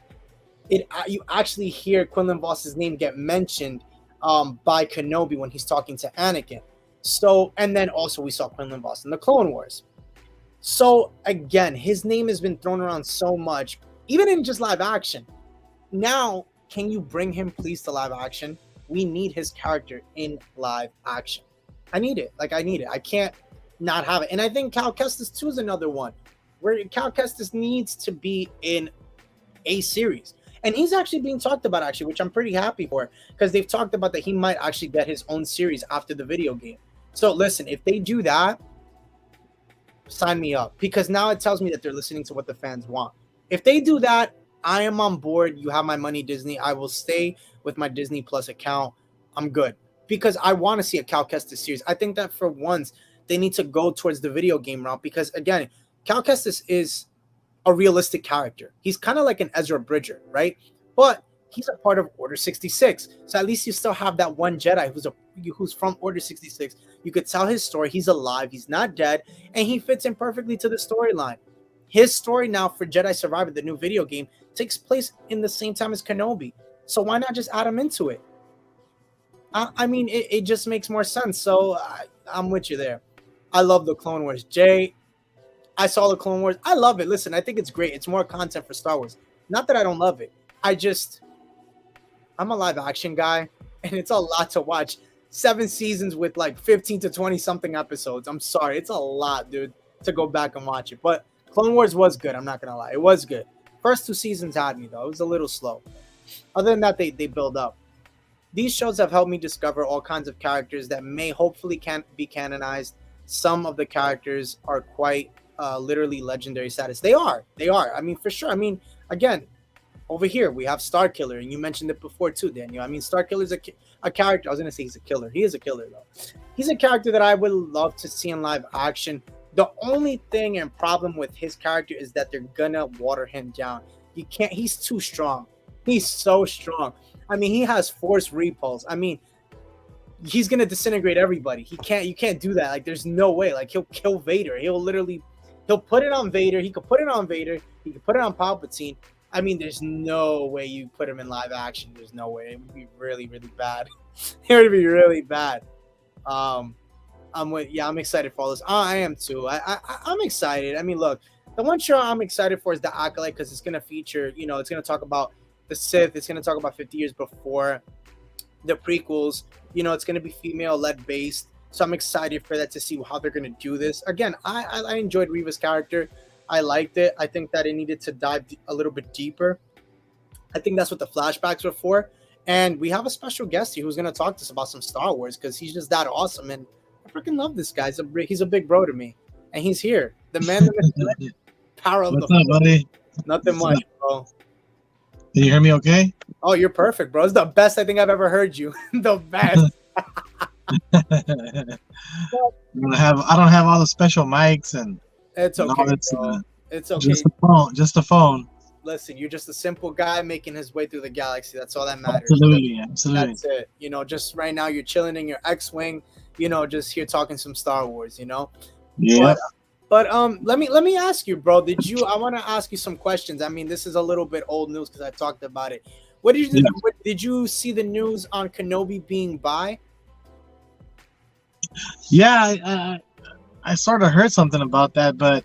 S1: you actually hear Quinlan Voss's name get mentioned by Kenobi when he's talking to Anakin. So, and then also we saw Quinlan Voss in the Clone Wars. So again, his name has been thrown around so much, even in just live action. Now, can you bring him please to live action? We need his character in live action. I need it. Like, I need it. I can't not have it. And I think Cal Kestis too is another one where Cal Kestis needs to be in a series. And he's actually being talked about, actually, which I'm pretty happy for, because they've talked about that he might actually get his own series after the video game. So listen, if they do that, sign me up, because now it tells me that they're listening to what the fans want. If they do that, I am on board. You have my money, Disney. I will stay with my Disney Plus account. I'm good, because I want to see a Cal Kestis series. I think that for once they need to go towards the video game route, because again, Cal Kestis is a realistic character. He's kind of like an Ezra Bridger, right? But he's a part of Order 66. So at least you still have that one Jedi who's from Order 66. You could tell his story. He's alive. He's not dead. And he fits in perfectly to the storyline. His story now for Jedi Survivor, the new video game, takes place in the same time as Kenobi. So why not just add him into it? I mean, it just makes more sense. So I'm with you there. I love the Clone Wars. Jay, I saw the Clone Wars. I love it. Listen, I think it's great. It's more content for Star Wars. Not that I don't love it. I'm a live action guy, and it's a lot to watch. 7 seasons with like 15 to 20 something episodes. I'm sorry. It's a lot, dude, to go back and watch it. But Clone Wars was good. I'm not going to lie. It was good. First 2 seasons had me, though. It was a little slow. Other than that, they build up. These shows have helped me discover all kinds of characters that may hopefully can't be canonized. Some of the characters are quite literally legendary status. They are. I mean, for sure. I mean, again, over here we have Starkiller, and you mentioned it before too, Daniel. I mean, Starkiller is a character. I was gonna say he's a killer. He is a killer, though. He's a character that I would love to see in live action. The only thing and problem with his character is that they're gonna water him down. You can't. He's too strong. He's so strong. I mean, he has force repulse. I mean, he's gonna disintegrate everybody. You can't do that. Like, there's no way. Like, he'll kill Vader. He'll put it on Vader. He could put it on Vader. He could put it on Palpatine. I mean, there's no way you put him in live action. There's no way. It would be really, really bad. It would be really bad. Um, I'm excited for all this. I am too. I'm excited. I mean, look, the one show I'm excited for is The Acolyte because it's gonna feature, it's gonna talk about the Sith. It's gonna talk about 50 years before the prequels. It's gonna be female led based. So I'm excited for that to see how they're gonna do this. Again, I enjoyed Reva's character. I liked it. I think that it needed to dive a little bit deeper. I think that's what the flashbacks were for. And we have a special guest here who's going to talk to us about some Star Wars because he's just that awesome. And I freaking love this guy. He's a big bro to me. And he's here. The man, the power of
S2: What's
S1: the
S2: up, buddy?
S1: Nothing
S2: What's
S1: much, bro.
S2: Can you hear me okay?
S1: Oh, you're perfect, bro. It's the best I think I've ever heard you. The best.
S2: I don't have all the special mics and
S1: It's okay,
S2: it's,
S1: bro. It's okay.
S2: Just a phone.
S1: Listen, you're just a simple guy making his way through the galaxy. That's all that matters.
S2: Absolutely.
S1: That's it. Just right now you're chilling in your X-wing, just here talking some Star Wars,
S2: Yeah.
S1: But let me ask you, bro. I want to ask you some questions. I mean, this is a little bit old news because I talked about it. What did you did you see the news on Kenobi being bi?
S2: Yeah, I sort of heard something about that, but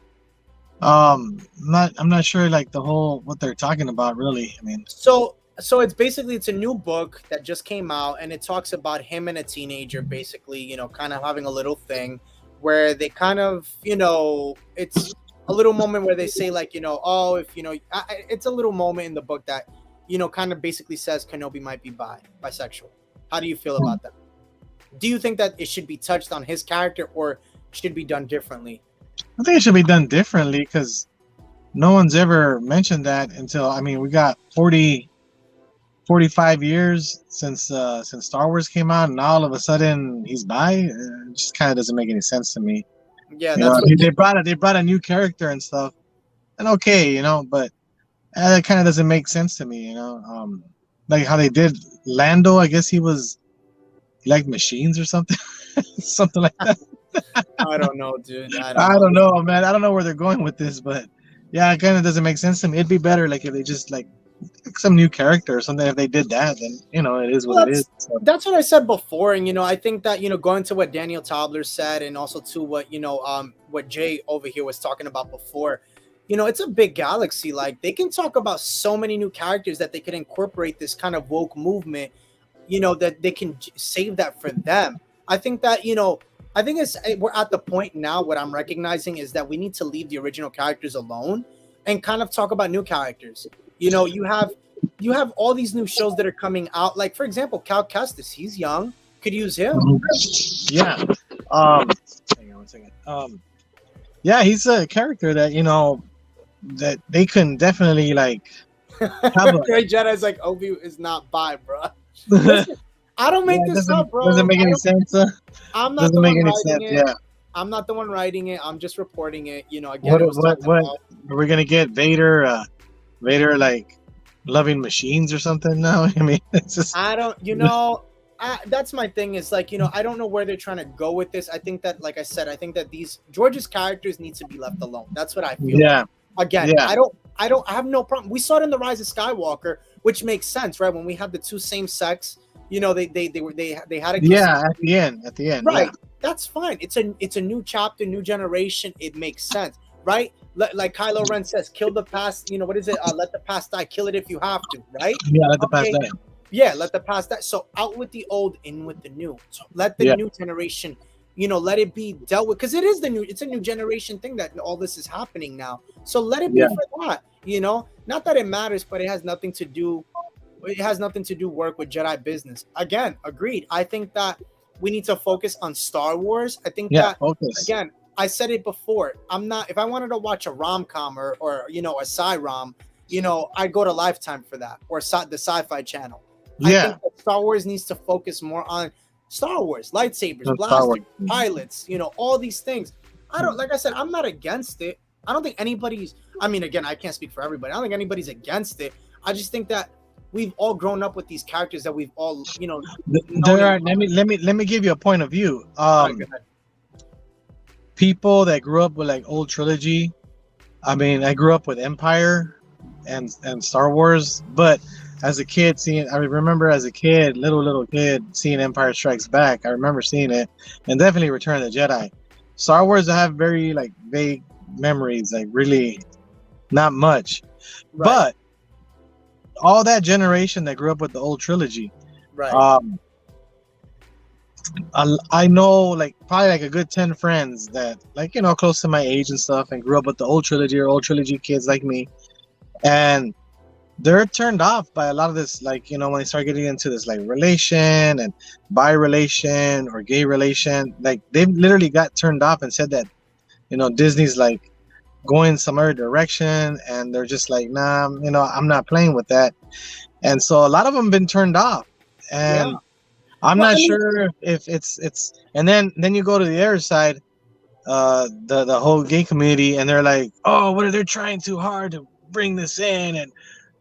S2: I'm not sure like the whole what they're talking about really. I mean,
S1: so it's a new book that just came out, and it talks about him and a teenager basically, kind of having a little thing where they kind of, it's a little moment where they say like, oh, if it's a little moment in the book that, kind of basically says Kenobi might be bisexual. How do you feel about that? Do you think that it should be touched on his character or should be done differently?
S2: I think it should be done differently because no one's ever mentioned that until, I mean, we got 45 years since Star Wars came out, and all of a sudden he's bi. It just kind of doesn't make any sense to me.
S1: Yeah,
S2: they brought a new character and stuff, and okay, but it kind of doesn't make sense to me. Like how they did Lando. I guess he liked machines or something, something like that.
S1: I don't know, dude.
S2: I don't know, man. I don't know where they're going with this, but yeah, it kind of doesn't make sense to me. It'd be better like if they just like some new character or something. If they did that, then it is what it is. So.
S1: That's what I said before, and I think that going to what Daniel Tobler said, and also to what what Jay over here was talking about before. It's a big galaxy. Like they can talk about so many new characters that they could incorporate this kind of woke movement. That they can save that for them. I think that I think we're at the point now. What I'm recognizing is that we need to leave the original characters alone and kind of talk about new characters. You have all these new shows that are coming out. Like for example, Cal Kestis, he's young, could use him.
S2: Yeah. Hang on one second. Yeah, he's a character that that they can definitely like.
S1: Great Jedi's like Obi is not bi, bro. Listen, I don't make this up, bro.
S2: Doesn't make any sense.
S1: I'm not the one writing it. Yeah. I'm not the one writing it. I'm just reporting it. Again,
S2: what are we gonna get? Vader like loving machines or something now? I mean, it's just
S1: I don't. That's my thing. Is like I don't know where they're trying to go with this. I think that, like I said, I think that these George's characters need to be left alone. That's what I feel.
S2: Yeah.
S1: Like. Again, yeah. I have no problem. We saw it in The Rise of Skywalker, which makes sense, right? When we have the two same sex, they had a kiss.
S2: Yeah, at the end.
S1: Right.
S2: Yeah.
S1: That's fine. It's a new chapter, new generation. It makes sense, right? Like Kylo Ren says, kill the past. What is it? Let the past die. Kill it if you have to, right?
S2: Yeah, let the past die.
S1: Yeah, let the past die. So out with the old, in with the new. So let the new generation, let it be dealt with, because it's a new generation thing that all this is happening now. So let it be for that, not that it matters, but it has nothing to do work with Jedi business. Again, agreed. I think that we need to focus on Star Wars. I think again, I said it before. If I wanted to watch a rom-com or a sci-rom, I'd go to Lifetime for that, or the Sci-Fi Channel.
S2: Yeah.
S1: I think that Star Wars needs to focus more on Star Wars, lightsabers, blasters, pilots, all these things. Like I said, I'm not against it. I don't think anybody's, again, I can't speak for everybody. I don't think anybody's against it. I just think that we've all grown up with these characters that we've all,
S2: let me give you a point of view. People that grew up with like old trilogy. I grew up with Empire. and Star Wars. But as a kid, I remember as a kid, little kid, seeing Empire Strikes Back. I remember seeing it, and definitely Return of the Jedi. Star Wars, I have very like vague memories, like really not much.
S1: Right.
S2: But all that generation that grew up with the old trilogy,
S1: Right.
S2: I know like probably like a good 10 friends that like, you know, close to my age and stuff, and grew up with the old trilogy or old trilogy kids like me, and they're turned off by a lot of this, like, you know, when they start getting into this like relation and bi relation or gay relation, like they literally got turned off and said that, you know, Disney's like going some other direction, and they're just like, nah, you know, I'm not playing with that. And so a lot of them been turned off, and
S1: Yeah.
S2: I'm
S1: Well,
S2: not
S1: I mean,
S2: sure if it's and then you go to the other side, the whole gay community, and they're like, oh, what are they trying too hard to bring this in, and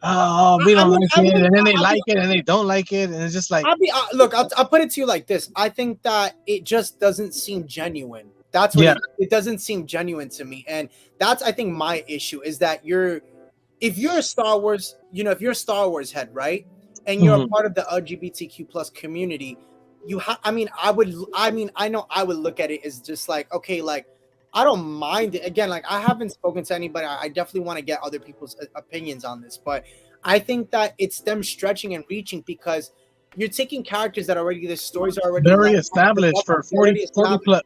S2: oh, we don't like it, and then they
S1: I'll be,
S2: like it and they don't like it, and it's just like,
S1: look, I'll put it to you like this. I think that it just doesn't seem genuine. That's what
S2: yeah,
S1: it doesn't seem genuine to me. And that's, I think, my issue is that if you're a Star Wars, you know, if you're a Star Wars head, right? And you're a
S2: mhm.
S1: part of the LGBTQ plus community, I mean, I know I would look at it as just like, okay, like, I don't mind it. Again, like, I haven't spoken to anybody. I definitely want to get other people's opinions on this, but I think that it's them stretching and reaching because you're taking characters that already, the stories are already
S2: Very
S1: like
S2: established for
S1: developed, already
S2: 40
S1: established.
S2: plus,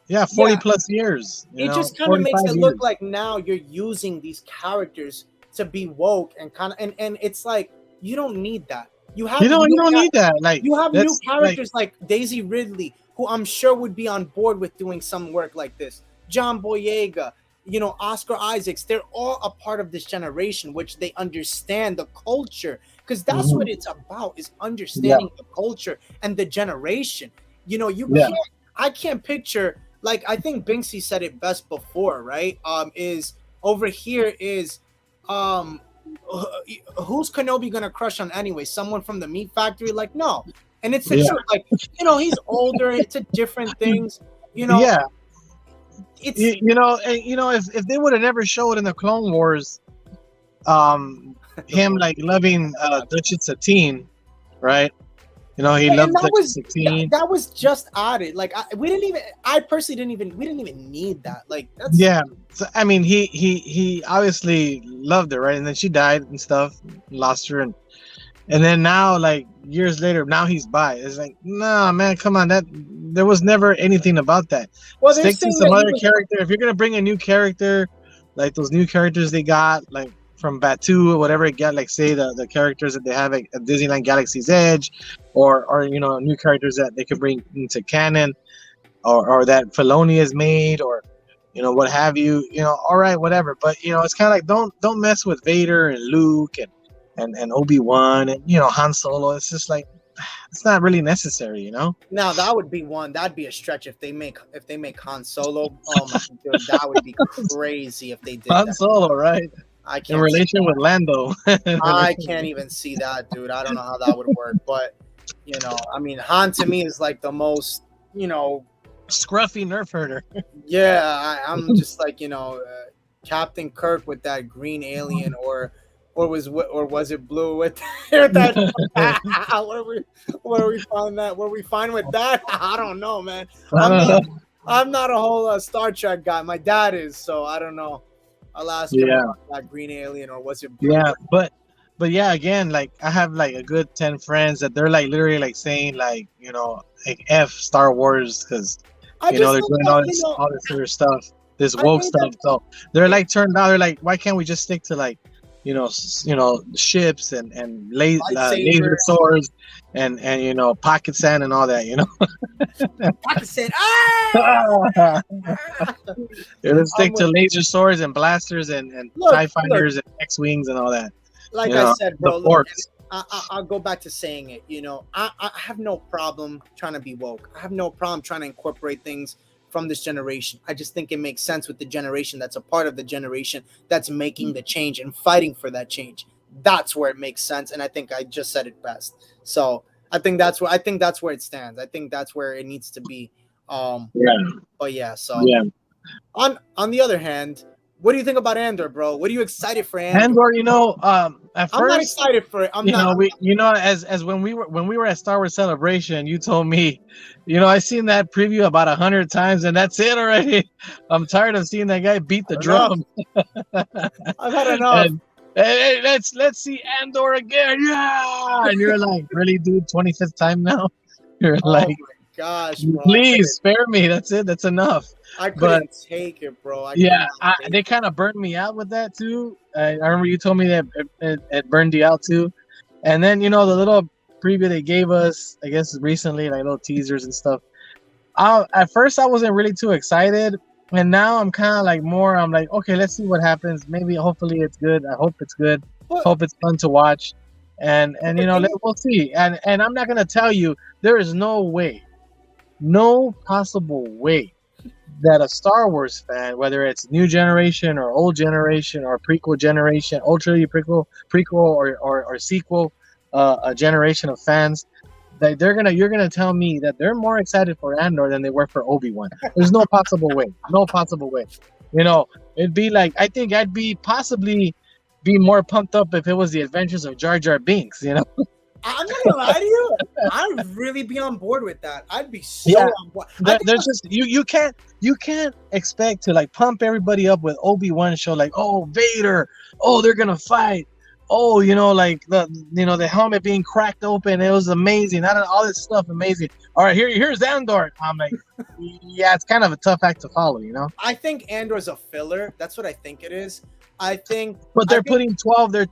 S2: yeah, 40
S1: Yeah,
S2: plus years, you
S1: it
S2: know,
S1: just kind of makes
S2: 45
S1: it look
S2: years.
S1: like now you're using these characters to be woke and kind of, and it's like you don't need that. You have
S2: You
S1: new
S2: don't need that, like,
S1: you have new
S2: that's like,
S1: characters like Daisy Ridley, who I'm sure would be on board with doing some work like this. John Boyega, you know, Oscar Isaacs. They're all a part of this generation, which they understand the culture because that's what
S2: mhm,
S1: it's about: is
S2: yeah,
S1: understanding the culture and the generation. You know, you
S2: yeah,
S1: can't. I can't picture, like, I think Binksy said it best before, right? Is over here is um who's Kenobi gonna crush on anyway? Someone from the meat factory? Like, no. And it's the
S2: yeah,
S1: truth. Like, you know, he's older. It's a different things. You know,
S2: yeah.
S1: it's
S2: You know, and, you know, if they would have never showed in the Clone Wars,
S1: the
S2: him
S1: boy.
S2: like loving Duchess Satine, right? You know, he
S1: And
S2: loved
S1: that
S2: Duchess
S1: was
S2: Satine.
S1: that was just added. Like, we didn't even. I personally didn't even. We didn't even need that. Like, that's
S2: Yeah. So I mean, he obviously loved her, right? And then she died and stuff, lost her, and then now, like years later, now he's bi. It's like, nah, man, come on. That there was never anything about that.
S1: well. They're
S2: Stick to
S1: saying
S2: some
S1: that he
S2: other
S1: was.
S2: character. If you're gonna bring a new character, like those new characters they got, like from Batu or whatever it got, like say the characters that they have at Disneyland Galaxy's Edge, or you know, new characters that they could bring into canon, or that Filoni has made, or you know, what have you. You know, all right, whatever. But you know, it's kind of like don't mess with Vader and Luke and Obi-Wan and, you know, Han Solo. It's just like, it's not really necessary, you know.
S1: Now that would be one. That'd be a stretch if they make Han Solo. Oh my god, that would be crazy if they did
S2: Han
S1: that.
S2: Solo, right?
S1: I
S2: In
S1: can't see
S2: relation with
S1: that.
S2: Lando. In
S1: I
S2: relation
S1: can't even see that, dude. I don't know how that would work, but you know, I mean, Han to me is like the most, you know,
S2: scruffy nerf herder.
S1: yeah. I'm just like, you know, Captain Kirk with that green alien, or was it blue with, with that? Where we find that? Where we find with that? I don't know, man.
S2: I
S1: I'm
S2: don't
S1: not.
S2: know.
S1: I'm not a whole Star Trek guy. My dad is, so I don't know. I'll ask him
S2: Yeah,
S1: about that green alien, or was it blue?
S2: yeah, but yeah, again, like I have like a good 10 friends that they're like literally like saying like, you know, like F Star Wars because,
S1: I
S2: you know,
S1: just
S2: they're
S1: think
S2: doing
S1: that, you know,
S2: all this other stuff, this
S1: I
S2: woke
S1: think that
S2: stuff. So they're
S1: it,
S2: like turned out. They're like, why can't we just stick to like, you know, you know, ships and laser
S1: lightsabers,
S2: swords and you know, pocket sand and all that, you know.
S1: Pakistan. Ah!
S2: Yeah, let's
S1: I'm
S2: stick to
S1: with,
S2: laser swords and blasters and
S1: look,
S2: TIE
S1: look.
S2: fighters and X wings and all that. You
S1: Like I
S2: know,
S1: said,
S2: the
S1: bro. Look, and
S2: forks.
S1: I'll go back to saying it. You know, I have no problem trying to be woke. I have no problem trying to incorporate things from this generation. I just think it makes sense with the generation that's a part of the generation that's making the change and fighting for that change. That's where it makes sense, and I think I just said it best. So I think that's where it stands. I think that's where it needs to be. Um,
S2: Yeah,
S1: but yeah, so
S2: yeah.
S1: on the other hand, What do you think about Andor, bro? What are you excited for Andor?
S2: Andor, at
S1: I'm not
S2: first,
S1: excited for it. I'm
S2: you
S1: not.
S2: know, as when we were at Star Wars Celebration, you told me, I seen that preview about 100 times, and that's it already. I'm tired of seeing that guy beat the
S1: Enough.
S2: drum.
S1: I've had enough.
S2: And hey, let's see Andor again, yeah. And you're like, really, dude, 25th time now. You're
S1: Oh
S2: like,
S1: my gosh, bro.
S2: please spare me. That's it. That's enough.
S1: I
S2: But
S1: couldn't take it, bro. I
S2: yeah,
S1: could not take
S2: they
S1: it.
S2: kind of burned me out with that too. I remember you told me that it burned you out too. And then the little preview they gave us, I guess recently, like little teasers and stuff. At first I wasn't really too excited, and now I'm kind of like more. I'm like, okay, let's see what happens. Maybe, hopefully, it's good. I hope it's good.
S1: But-
S2: Hope it's fun to watch, and we'll see. And I'm not gonna tell you, there is no way, no possible way that a Star Wars fan, whether it's new generation or old generation or prequel generation, ultra prequel or sequel, a generation of fans, that you're gonna tell me that they're more excited for Andor than they were for Obi-Wan. There's no possible way. No possible way. It'd be like, I think I'd be possibly be more pumped up if it was the Adventures of Jar Jar Binks.
S1: I'm not gonna lie to you. I'd really be on board with that. I'd be so
S2: Yeah.
S1: on board.
S2: There's just you can't expect to like pump everybody up with Obi-Wan show, like, oh, Vader, oh, they're gonna fight, oh, like the helmet being cracked open, it was amazing, all this stuff amazing. All right, here's Andor. I'm like, yeah, it's kind of a tough act to follow.
S1: I think Andor's a filler. That's what I think it is.
S2: But they're putting 12. They're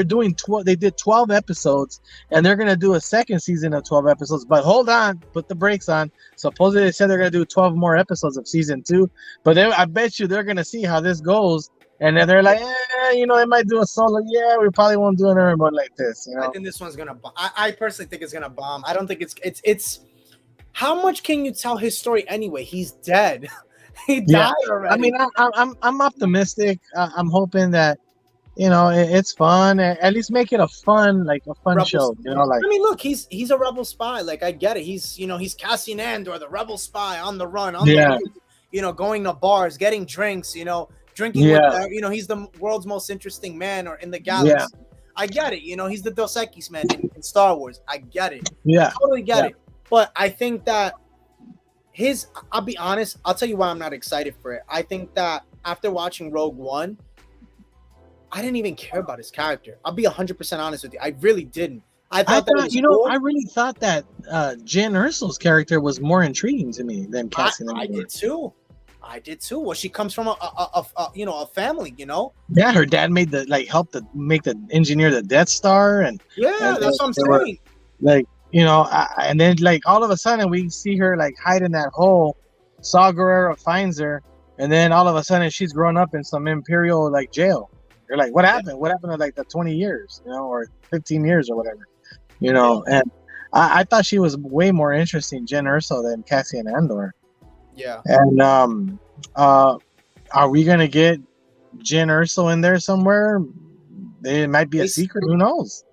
S2: doing 12. They did 12 episodes, and they're gonna do a second season of 12 episodes. But hold on, put the brakes on. Supposedly they said they're gonna do 12 more episodes of season 2. But I bet you they're gonna see how this goes, and then they're like, they might do a solo. Yeah, we probably won't do another one like this.
S1: I think this one's gonna bomb. I personally think it's gonna bomb. I don't think it's. How much can you tell his story anyway? He's dead. He died already.
S2: I mean, I'm optimistic. I'm hoping that it's fun. At least make it a fun
S1: Rebel
S2: show.
S1: spy. I mean, look, he's a rebel spy. Like, I get it. He's Cassian Andor, the rebel spy on the run, the road, going to bars, getting drinks, drinking with he's the world's most interesting man or in the galaxy. Yeah. I get it. He's the Dos Equis man in Star Wars. I get it.
S2: Yeah.
S1: I totally get it. But I think that I'll be honest, I'll tell you why I'm not excited for it. I think that after watching Rogue One, I didn't even care about his character. I'll be 100% honest with you. I really didn't. I thought cool.
S2: I really thought that Jyn Erso's character was more intriguing to me than Cassian.
S1: I did too. Well, she comes from a family,
S2: Yeah, her dad helped to engineer the Death Star, and
S1: that's what I'm saying.
S2: And then all of a sudden we see her hide in that hole. Saw Gerrera finds her, and then all of a sudden she's grown up in some Imperial jail. You're like, what happened? What happened to the 20 years, or 15 years or whatever, And I thought she was way more interesting, Jyn Erso, than Cassian Andor.
S1: Yeah.
S2: And are we gonna get Jyn Erso in there somewhere? It might be a secret. Who knows?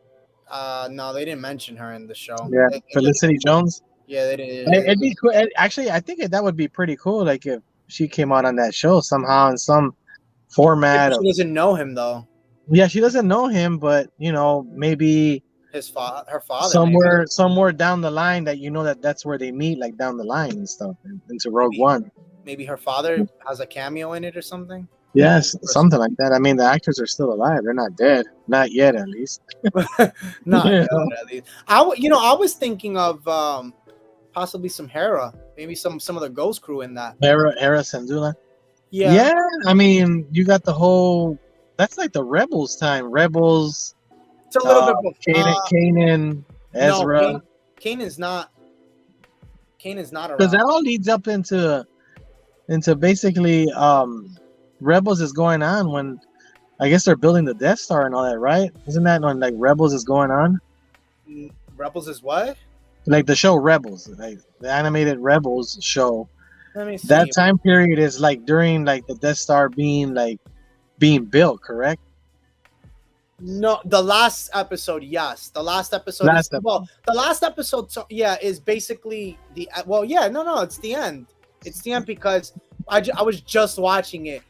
S1: No, they didn't mention her in the show.
S2: Yeah, Felicity Jones.
S1: Yeah, they didn't.
S2: It'd be cool. Actually, I think that would be pretty cool. If she came out on that show somehow in some format.
S1: She doesn't know him though.
S2: Yeah, she doesn't know him, but maybe
S1: her father.
S2: Somewhere down the line that's where they meet, down the line and stuff, into Rogue One.
S1: Maybe her father has a cameo in it or something.
S2: Yes, something like that. I mean, the actors are still alive; they're not dead, not yet, at least.
S1: Not yet, at least. I was thinking of possibly some Hera, maybe some of the Ghost crew in that.
S2: Hera Syndulla.
S1: Yeah.
S2: I mean, you got the whole. That's the Rebels time. Rebels.
S1: It's a little bit.
S2: Kanan, Ezra.
S1: No, Kanan's not around.
S2: Because that all leads up into basically Rebels is going on when I guess they're building the Death Star and all that, right? Isn't that when Rebels is going on?
S1: Rebels is what?
S2: The show Rebels, the animated Rebels show.
S1: Let me see.
S2: That time period is during the Death Star being built, correct?
S1: No, the last episode, yes. The last episode is basically it's the end. It's the end because I was just watching it.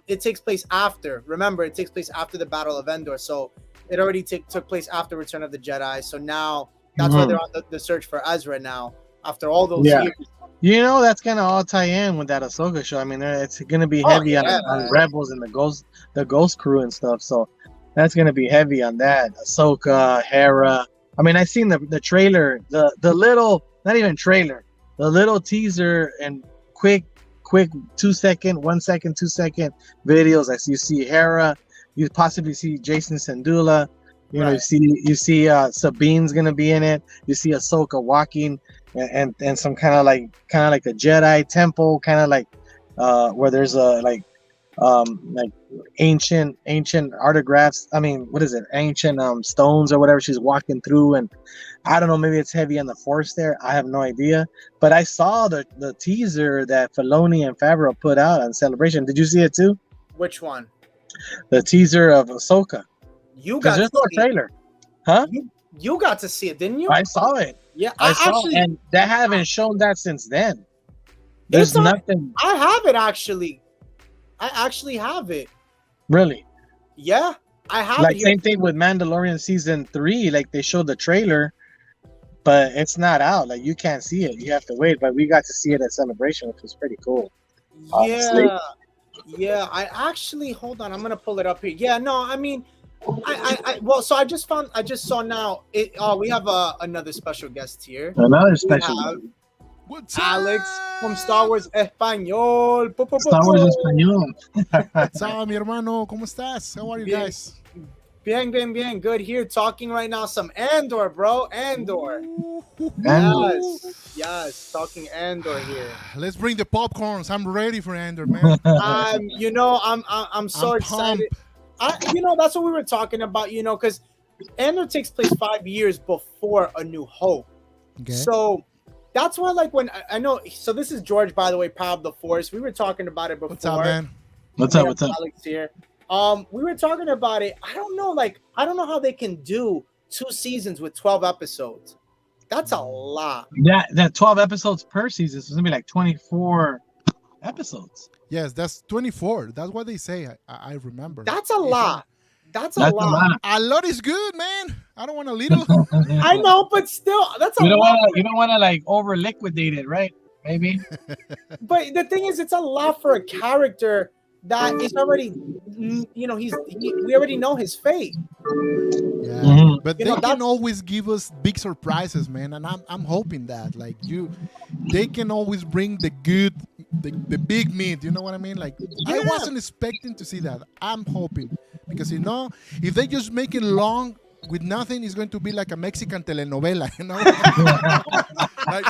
S1: It takes place after. Remember, it takes place after the Battle of Endor. So it already took place after Return of the Jedi. So now that's why they're on the search for Ezra now. After all those years.
S2: You know, that's gonna all tie in with that Ahsoka show. I mean, it's gonna be heavy on Rebels and the Ghost crew and stuff. So that's gonna be heavy on that. Ahsoka, Hera. I mean, I seen the trailer, the little, not even trailer, the little teaser and quick 2 second, 1 second, 2 second videos. Like you see Hera, you possibly see Jason Sandula. You know, you see Sabine's gonna be in it. You see Ahsoka walking, and some kind of like a Jedi temple, kind of like where there's like ancient artifacts. I mean, what is it? Ancient stones or whatever she's walking through, and I don't know. Maybe it's heavy on the Force there. I have no idea. But I saw the teaser that Filoni and Favreau put out on Celebration. Did you see it too?
S1: Which one?
S2: The teaser of Ahsoka.
S1: You got
S2: there's no trailer, huh?
S1: You got to see it, didn't you?
S2: I saw it.
S1: Yeah,
S2: I saw it, and they haven't shown that since then. There's nothing.
S1: I have it actually. I actually have it.
S2: Really?
S1: Yeah, I have
S2: like
S1: it.
S2: Same thing with Mandalorian season 3. Like they showed the trailer, but it's not out. Like you can't see it. You have to wait. But we got to see it at Celebration, which was pretty cool.
S1: Yeah. Yeah, I actually, hold on, I'm gonna pull it up here. Yeah, no, I mean, well, so I just saw now. We have another special guest here.
S2: Another special.
S1: What's Alex from Star Wars Español.
S2: Star Wars Español.
S3: What's up, mi hermano? ¿Cómo estás? How are you guys?
S1: Bien. Good here, talking right now some Andor, bro. Andor. Yes, talking Andor here.
S3: Let's bring the popcorns. I'm ready for Andor, man.
S1: I'm so excited. That's what we were talking about, because Andor takes place 5 years before A New Hope. Okay. So that's why, like, when I know, so this is George, by the way, Power of the Force. We were talking about it before.
S3: What's up, man?
S2: What's up?
S1: Alex here. We were talking about it. I don't know how they can do 2 seasons with 12 episodes. That's a lot.
S2: That 12 episodes per season. So it's gonna be like 24 episodes.
S3: Yes, that's 24. That's what they say. I remember.
S1: That's a lot. That's a lot.
S3: A lot is good, man. I don't want a little.
S1: I know, but still, that's a lot.
S2: You don't want to like over liquidate it, right? Maybe.
S1: But the thing is, it's a lot for a character that is already, we already know his fate.
S3: Yeah, but they can always give us big surprises, man, and I'm hoping that they can always bring the big meat. You know what I mean? Like I wasn't expecting to see that. I'm hoping because if they just make it long with nothing, it's going to be like a Mexican telenovela. Like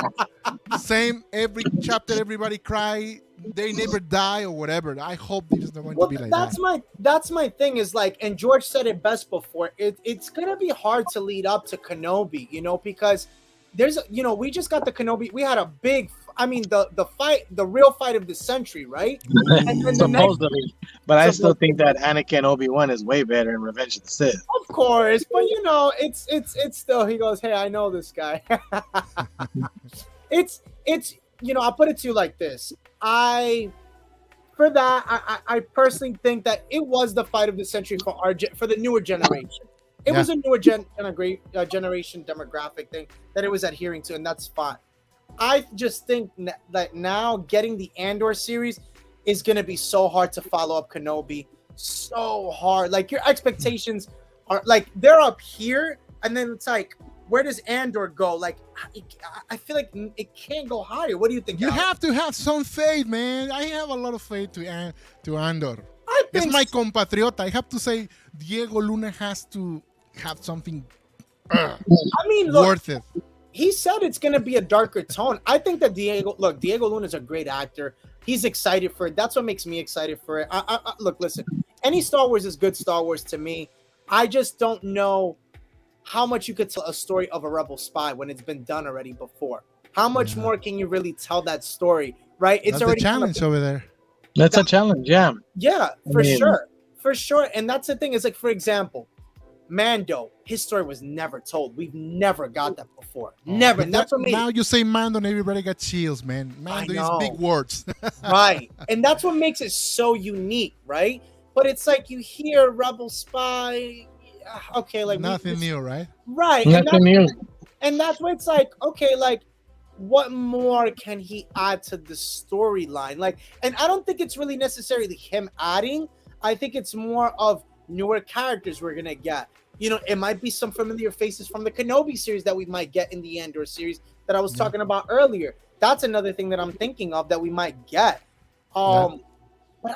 S3: same every chapter, everybody cry. They never die or whatever. I hope it's not going to be like that.
S1: That's my thing is like, and George said it best before. It's gonna be hard to lead up to Kenobi, because there's we just got the Kenobi. We had a big, the real fight of the century, right? And
S2: supposedly, but I still think that Anakin Obi-Wan is way better in Revenge of the Sith.
S1: Of course, but it's still. He goes, "Hey, I know this guy." It's I'll put it to you like this. I personally think that it was the fight of the century for the newer generation. It was a newer generation demographic thing that it was adhering to, and that's fine. I just think that now getting the Andor series is going to be so hard to follow up Kenobi. So hard. Like your expectations are like they're up here, and then it's like, where does Andor go? Like, I feel like it can't go higher. What do you think?
S3: You have to have some faith, man. I have a lot of faith to Andor. It's my compatriota. I have to say, Diego Luna has to have something worth it.
S1: He said it's going to be a darker tone. I think that Diego Luna is a great actor. He's excited for it. That's what makes me excited for it. Look, listen, any Star Wars is good Star Wars to me. I just don't know how much you could tell a story of a rebel spy when it's been done already before. How much more can you really tell that story, right? It's
S3: that's
S1: already
S3: the challenge over there.
S2: That's a challenge, yeah.
S1: Yeah, for sure. And that's the thing is, like, for example, Mando, his story was never told. We've never got that before. Never. And that's what made
S3: now you say Mando and everybody got chills, man. Mando is big words.
S1: Right. And that's what makes it so unique, right? But it's like you hear Rebel Spy, okay, like
S3: nothing new, right?
S1: Right.
S2: Nothing new.
S1: And that's what it's like, okay, like what more can he add to the storyline? Like, and I don't think it's really necessarily him adding. I think it's more of newer characters we're gonna get. You know, it might be some familiar faces from the Kenobi series that we might get in the Andor series that I was talking about earlier. That's another thing that I'm thinking of that we might get. But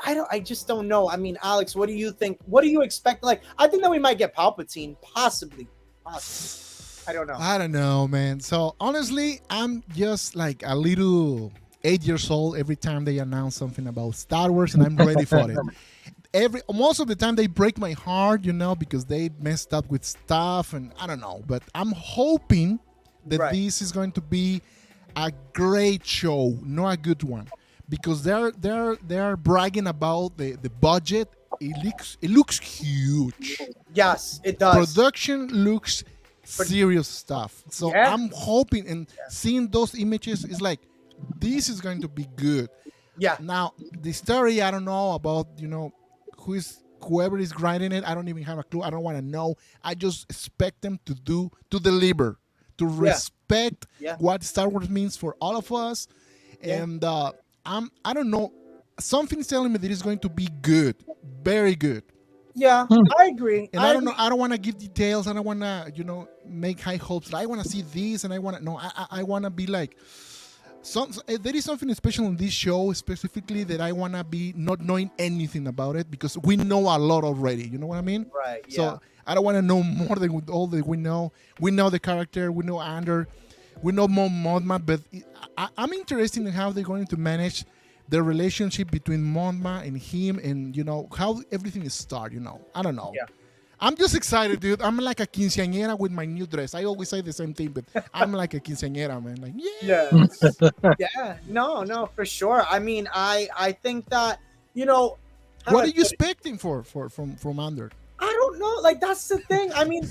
S1: I just don't know. I mean, Alex, what do you think? What do you expect? Like, I think that we might get Palpatine, possibly. I don't know.
S3: I don't know, man. So honestly, I'm just like a little 8 years old every time they announce something about Star Wars, and I'm ready for it. Most of the time they break my heart, you know, because they messed up with stuff, and I don't know. But I'm hoping that this is going to be a great show, not a good one, because they're bragging about the budget. It looks huge.
S1: Yes, it does.
S3: Production looks serious stuff. So I'm hoping and seeing those images is like, this is going to be good.
S1: Yeah.
S3: Now the story, I don't know about, you know, whoever is writing it. I don't even have a clue. I don't want to know. I just expect them to deliver, to respect what Star Wars means for all of us. And I don't know. Something's telling me that it's going to be good, very good.
S1: Yeah, I agree.
S3: And I don't know. I don't want to give details. I don't want to, you know, make high hopes. I want to see this, and I want to know. I want to be like, there is something special in this show specifically that I want to be not knowing anything about it, because we know a lot already. You know what I mean?
S1: Right. Yeah.
S3: So I don't want to know more than all that we know. We know the character. We know Andor. We know more Mothma. But I'm interested in how they're going to manage the relationship between Mothma and him, and you know how everything is started. You know, I don't know.
S1: Yeah.
S3: I'm just excited, dude. I'm like a quinceañera with my new dress. I always say the same thing, but I'm like a quinceañera, man. Like,
S1: No, for sure. I mean, I think that, you know,
S3: what are you expecting from Andor?
S1: I don't know. Like, that's the thing. I mean,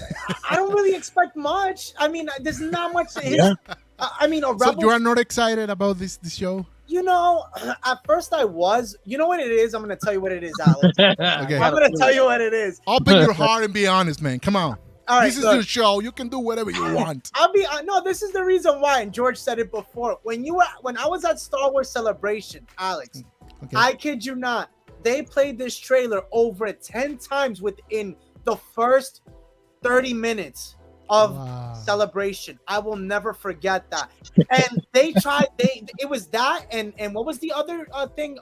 S1: I don't really expect much. I mean, there's not much. I mean,
S3: so you are not excited about this show?
S1: You know, at first I was. You know what it is? I'm going to tell you what it is, Alex.
S3: Okay.
S1: I'm going to tell you what it is.
S3: Open your heart and be honest, man. Come on.
S1: All right,
S3: this is your show. You can do whatever you want.
S1: No, this is the reason why, and George said it before. When I was at Star Wars Celebration, Alex, I kid you not, they played this trailer over 10 times within the first 30 minutes of Celebration. I will never forget that. And it was that, and what was the other thing?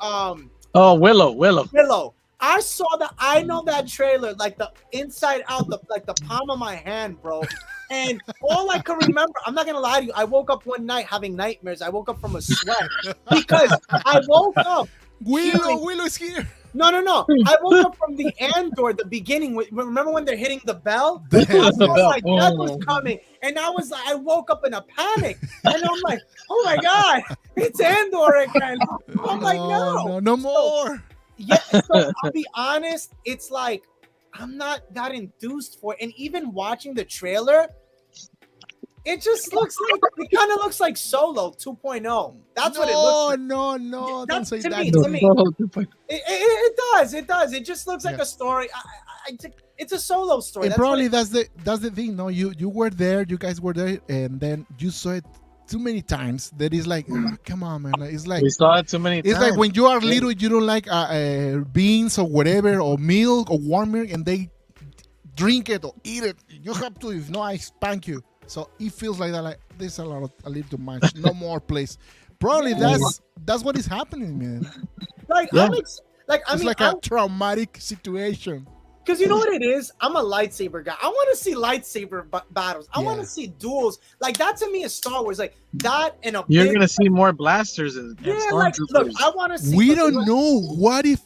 S1: Willow. I saw that. I know that trailer like the inside out, like the palm of my hand, bro. And all I can remember, I'm not gonna lie to you, I woke up one night having nightmares. I woke up from a sweat because I woke up.
S3: Willow is here.
S1: No. I woke up from the Andor, the beginning. Remember when they're hitting the bell? I thought my death was coming, and I woke up in a panic, and I'm like, oh my god, it's Andor again. I'm like,
S3: no more.
S1: Yeah, so I'll be honest, it's like I'm not that enthused for it. And even watching the trailer, it just looks like it kind of looks like Solo 2.0. That's what it looks like.
S3: No, don't say that.
S1: To me. It does. It just looks like a story. It's a Solo story.
S3: And probably that's the thing. No, you were there. You guys were there, and then you saw it too many times that is like, come on, man. It's like
S2: we saw it too many times.
S3: It's like when you are little, you don't like beans or whatever, or milk or warm milk, and they drink it or eat it. You have to. If not, I spank you. So it feels like that. Like this a little too much. No more, please. Probably that's what is happening, man.
S1: It's
S3: like a traumatic situation.
S1: Because you know what it is? I'm a lightsaber guy. I want to see lightsaber battles. I want to see duels. Like, that to me is Star Wars. Like, that and a
S2: You're going to see more blasters and
S1: look, I want to see...
S3: We don't know. What if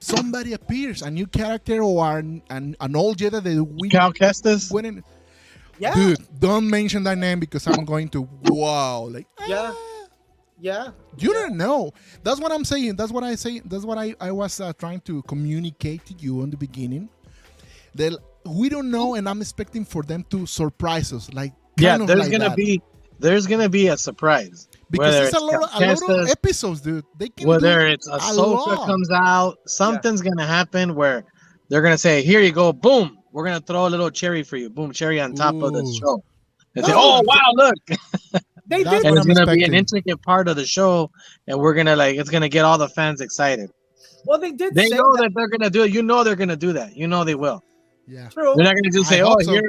S3: somebody appears, a new character or an old Jedi that we...
S2: Cal Kestis?
S3: Dude, don't mention that name because I'm going to... Wow. Like,
S1: Yeah.
S3: You don't know. That's what I'm saying. That's what I say. That's what I was trying to communicate to you in the beginning. That we don't know, and I'm expecting for them to surprise us, like
S2: Yeah,
S3: kind of
S2: there's
S3: like
S2: gonna
S3: that.
S2: be a surprise.
S3: Because
S2: Whether
S3: it's a lot of episodes, dude. They can
S2: whether
S3: do
S2: it's
S3: a
S2: Ahsoka
S3: lot.
S2: comes out, something's gonna happen where they're gonna say, "Here you go, boom! We're gonna throw a little cherry for you, boom, cherry on top of the
S3: Ooh.
S2: show." And say,
S1: No,
S2: "Oh wow, look!"
S1: They
S3: That's
S1: did.
S3: what
S2: And
S3: I'm
S2: it's gonna be an
S3: expecting.
S2: intricate part of the show, and we're gonna it's gonna get all the fans excited.
S1: Well, they did
S2: They
S1: say
S2: know
S1: that.
S2: that they're gonna do it. You know they're gonna do that. You know they will.
S3: Yeah.
S1: True.
S2: They're not gonna just
S3: I
S2: say, "Oh,
S3: hope so.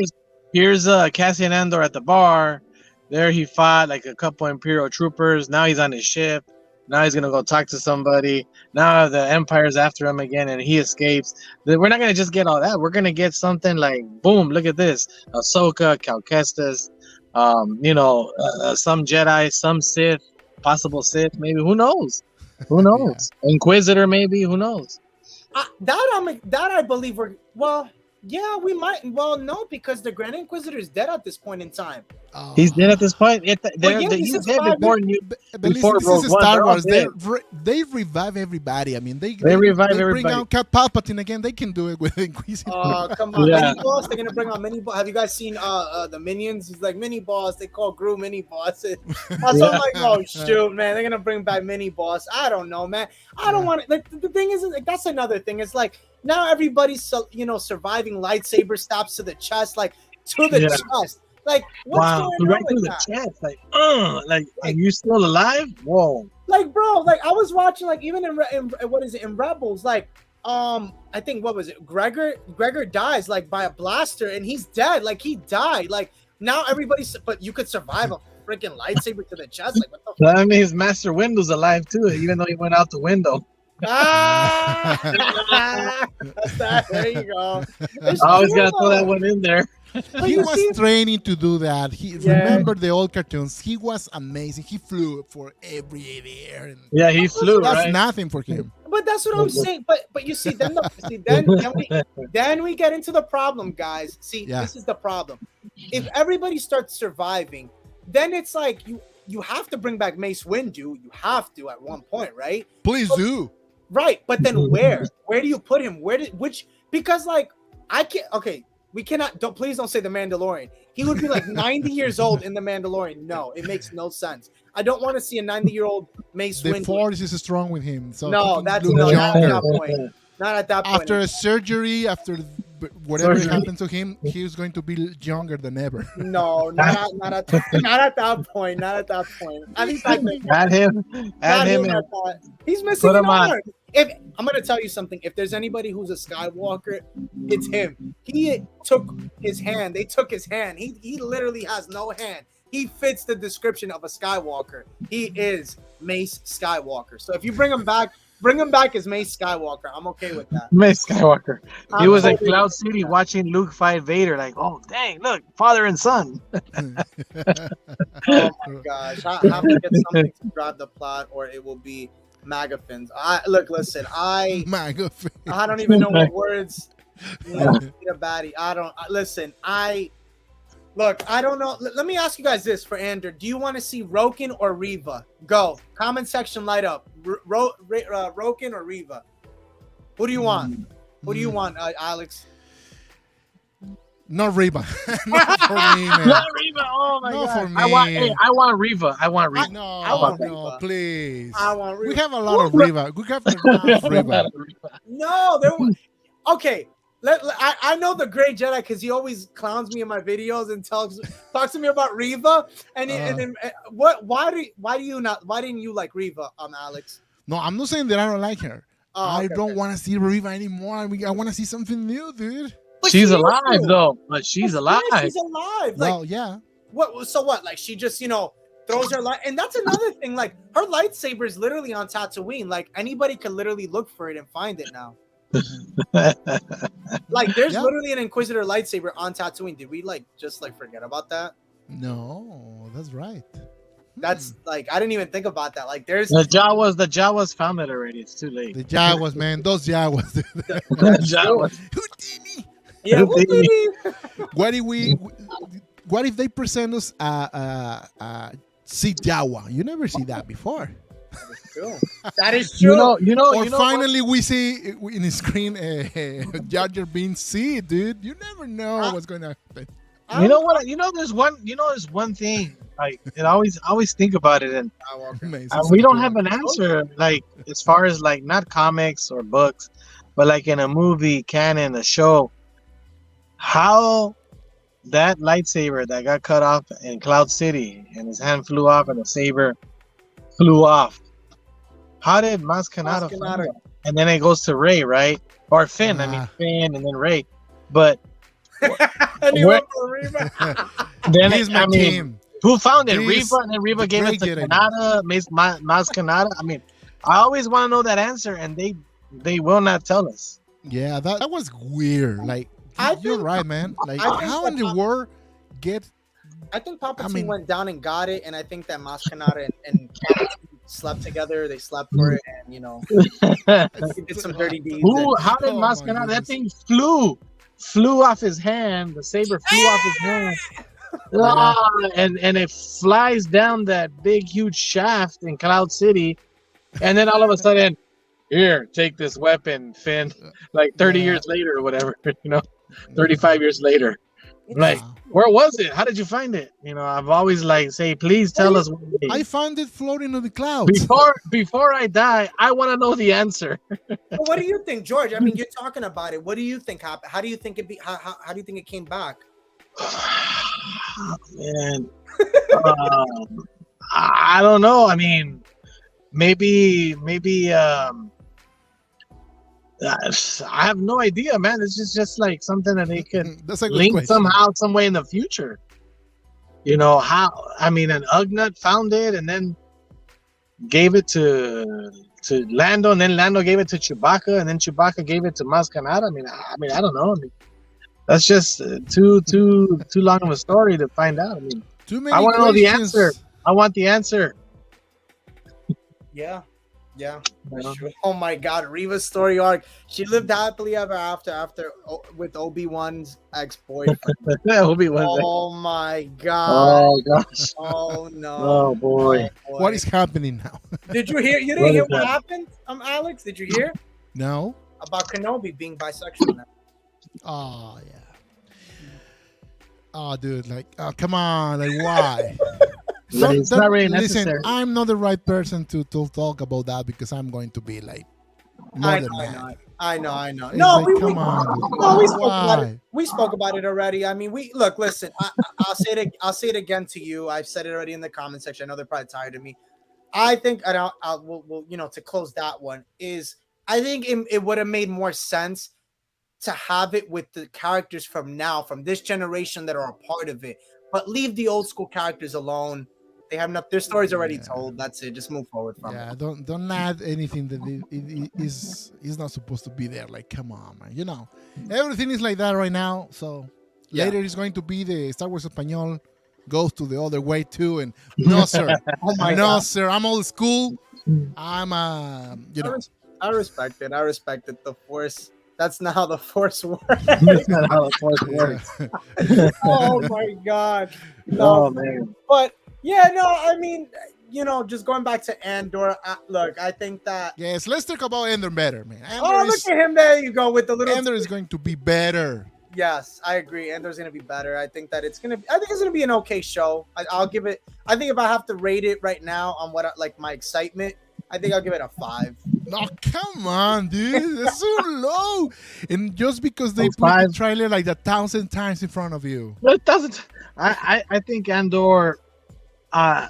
S2: here's Cassian Andor at the bar. There he fought like a couple Imperial troopers. Now he's on his ship. Now he's gonna go talk to somebody. Now the Empire's after him again, and he escapes." We're not gonna just get all that. We're gonna get something like, boom! Look at this: Ahsoka, Cal Kestis, some Jedi, some Sith, possible Sith, maybe. Who knows? Who knows? Inquisitor, maybe. Who knows?
S1: That I believe yeah, we might. Well, no, because the Grand Inquisitor is dead at this point in time.
S2: He's dead at this point.
S1: Yeah,
S2: He's
S1: this is
S2: dead
S1: 5
S2: before
S1: years.
S3: But
S2: before
S3: listen, this is
S2: Rogue One,
S3: Star
S2: they're all
S3: Wars.
S2: dead.
S3: They revive everybody. I mean, they
S2: revive
S3: bring
S2: everybody.
S3: out Palpatine again. They can do it with Inquisitor.
S1: Come on,
S2: Yeah.
S1: mini boss. They're gonna bring out mini boss. Have you guys seen the minions? It's like mini boss. They call Gru mini boss. So I'm like, oh shoot, man, they're gonna bring back mini boss. I don't know, man. I don't want it. Like the thing is, like, that's another thing. It's like now everybody's surviving lightsaber stabs to the chest, like to the chest. Like what's
S2: Wow,
S1: going
S2: right
S1: on
S2: through
S1: with
S2: the
S1: that?
S2: chest, like, are you still alive? Whoa.
S1: Like, bro, like I was watching, like even in what is it in Rebels, like I think what was it? Gregor dies like by a blaster, and he's dead. Like he died. Like now everybody's, but you could survive a freaking lightsaber to the chest. Like what the fuck?
S2: That means Master Windu's alive too, even though he went out the window.
S1: There you go.
S2: I always gotta throw that one in there.
S3: He was training to do that. Remember the old cartoons. He was amazing. He flew for every air. And
S2: Yeah, he flew.
S3: that's
S2: Right?
S3: nothing for him.
S1: But that's what I'm saying. But you see, then we get into the problem, guys. See, this is the problem. If everybody starts surviving, then it's like you have to bring back Mace Windu. You have to at one point, right?
S3: Please do.
S1: Right, but then where? Where do you put him? Because like I can't. Okay, we cannot. Please don't say the Mandalorian. He would be like 90 years old in the Mandalorian. No, it makes no sense. I don't want to see a 90-year-old Mace Windu.
S3: The Force is strong with him. So
S1: no,
S3: not
S1: not at that point. Not at that point.
S3: After a surgery, after whatever happened to him, he was going to be younger than ever.
S1: No, not at that point. Not at that point. At least I think.
S2: Add him.
S1: He's missing an arm. If I'm gonna tell you something, if there's anybody who's a Skywalker, it's him. He took his hand. They took his hand. He literally has no hand. He fits the description of a Skywalker. He is Mace Skywalker. So if you bring him back as Mace Skywalker. I'm okay with that.
S2: Mace Skywalker. He was in Cloud City watching Luke fight Vader. Like, oh dang, look, father and son.
S1: Oh my gosh! I have to get something to drive the plot, or it will be MAGA-fins. I don't even know what words. A baddie. I don't know. Let me ask you guys this for Andor. Do you want to see Roken or Reva? Go. Comment section light up. Roken or Reva? Who do you want? Who do you want, Alex?
S3: Not Reva. Not for me, man.
S2: Not Reva. Oh my
S3: Not
S2: god.
S3: for me.
S2: I want Reva.
S3: No, please.
S1: I want Reva.
S3: We have a lot of Reva. We have a lot of Reva.
S1: No, okay. I know the Great Jedi because he always clowns me in my videos and talks to me about Reva. Why didn't you like Reva, Alex?
S3: No, I'm not saying that I don't like her. I don't
S1: okay.
S3: want to see Reva anymore. I want to see something new, dude.
S1: But
S2: she's alive though. But she's alive.
S1: She's alive.
S3: Well, yeah.
S1: What? So what? Like she just throws her light, and that's another thing. Like her lightsaber is literally on Tatooine. Like anybody can literally look for it and find it now. Like there's literally an Inquisitor lightsaber on Tatooine. Did we just forget about that?
S3: No, that's right.
S1: That's like I didn't even think about that. Like there's
S2: the Jawas found it already. It's too late.
S3: The Jawas, man, those Jawas.
S2: The Jawas.
S3: Houdini.
S1: Yeah, Houdini.
S3: What if they present us Sith Jawa? You never see that before.
S1: True. That is true.
S3: Or finally we see in the screen Jar Jar Binks see, dude. You never know what's going to happen.
S2: You know what? There's one thing. Like, I always think about it, and we don't have an answer. Like, as far as like not comics or books, but like in a movie, canon, a show, how that lightsaber that got cut off in Cloud City and his hand flew off and the saber flew off. How did Maz Kanata find that? And then it goes to Rey, right? Or Finn. I mean Finn and then Rey. But then
S3: he's my team.
S2: Who found it? Reva, and then Reva gave it to Kanata, Maz Kanata. I mean, I always want to know that answer, and they will not tell us.
S3: Yeah, that was weird. Like, you're right, man. Like, how in the world get?
S1: I think Palpatine went down and got it, and I think that Maz Kanata and Palpatine slept together. They slept for it, and he did some dirty deeds.
S2: How did Maz Kanata? That thing flew off his hand. The saber flew off his hand. And it flies down that big huge shaft in Cloud City, and then all of a sudden, here, take this weapon, Finn. Like 30 years later or whatever, 35 years later. Like, where was it? How did you find it? I've always say, please tell us.
S3: I found it floating on the clouds.
S2: Before I die, I want to know the answer.
S1: Well, what do you think, George? I mean, you're talking about it. What do you think happened? How do you think how do you think it came back?
S2: Man, I don't know. I mean, maybe. I have no idea, man. It's just like something that they could link somehow, some way in the future. How? I mean, an Ugnut found it and then gave it to Lando, and then Lando gave it to Chewbacca, and then Chewbacca gave it to Maz Kanata. I mean, I don't know. That's just too long of a story to find out. I mean, I want to know the answer. I want the answer.
S1: Yeah. Sure. Oh my God, Reva's story arc. She lived happily ever after with Obi-Wan's ex-boyfriend. Oh my God.
S2: Oh gosh.
S1: Oh no.
S2: Oh boy.
S3: What is happening now?
S1: Did you hear? You didn't hear what happened? Alex, did you hear?
S3: No.
S1: About Kenobi being bisexual now.
S3: Oh yeah. Oh dude, come on, why?
S2: It's not really necessary.
S3: Listen, I'm not the right person to talk about that because I'm going to be
S1: I know. No,
S3: come on.
S1: No, we spoke about it. We spoke about it already. I mean, listen. I'll say it again to you. I've said it already in the comment section. I know they're probably tired of me. I think, and we'll to close that one is, I think it would have made more sense to have it with the characters from this generation that are a part of it, but leave the old school characters alone. They have enough. Their story's already told. That's it. Just move forward from it.
S3: Don't add anything that it is not supposed to be there. Like, come on, man. Everything is like that right now. So later it's going to be the Star Wars Español goes to the other way too. And no, sir. God. Sir. I'm old school. I'm I
S1: respect it. The Force. That's not how the Force works.
S2: That's not how the Force works.
S1: Oh my God.
S2: No, oh man.
S1: But yeah, no, I mean, just going back to Andor. Look, I think that.
S3: Yes, let's talk about Andor better, man.
S1: Look at him. There you go with the little.
S3: Andor is going to be better.
S1: Yes, I agree. Andor's going to be better. I think it's going to be an okay show. I'll give it. I think if I have to rate it right now on my excitement, I think I'll give it a 5.
S3: No, come on, dude. It's so low. And just because they put the trailer 1,000 times in front of you.
S2: It doesn't. I think Andor. I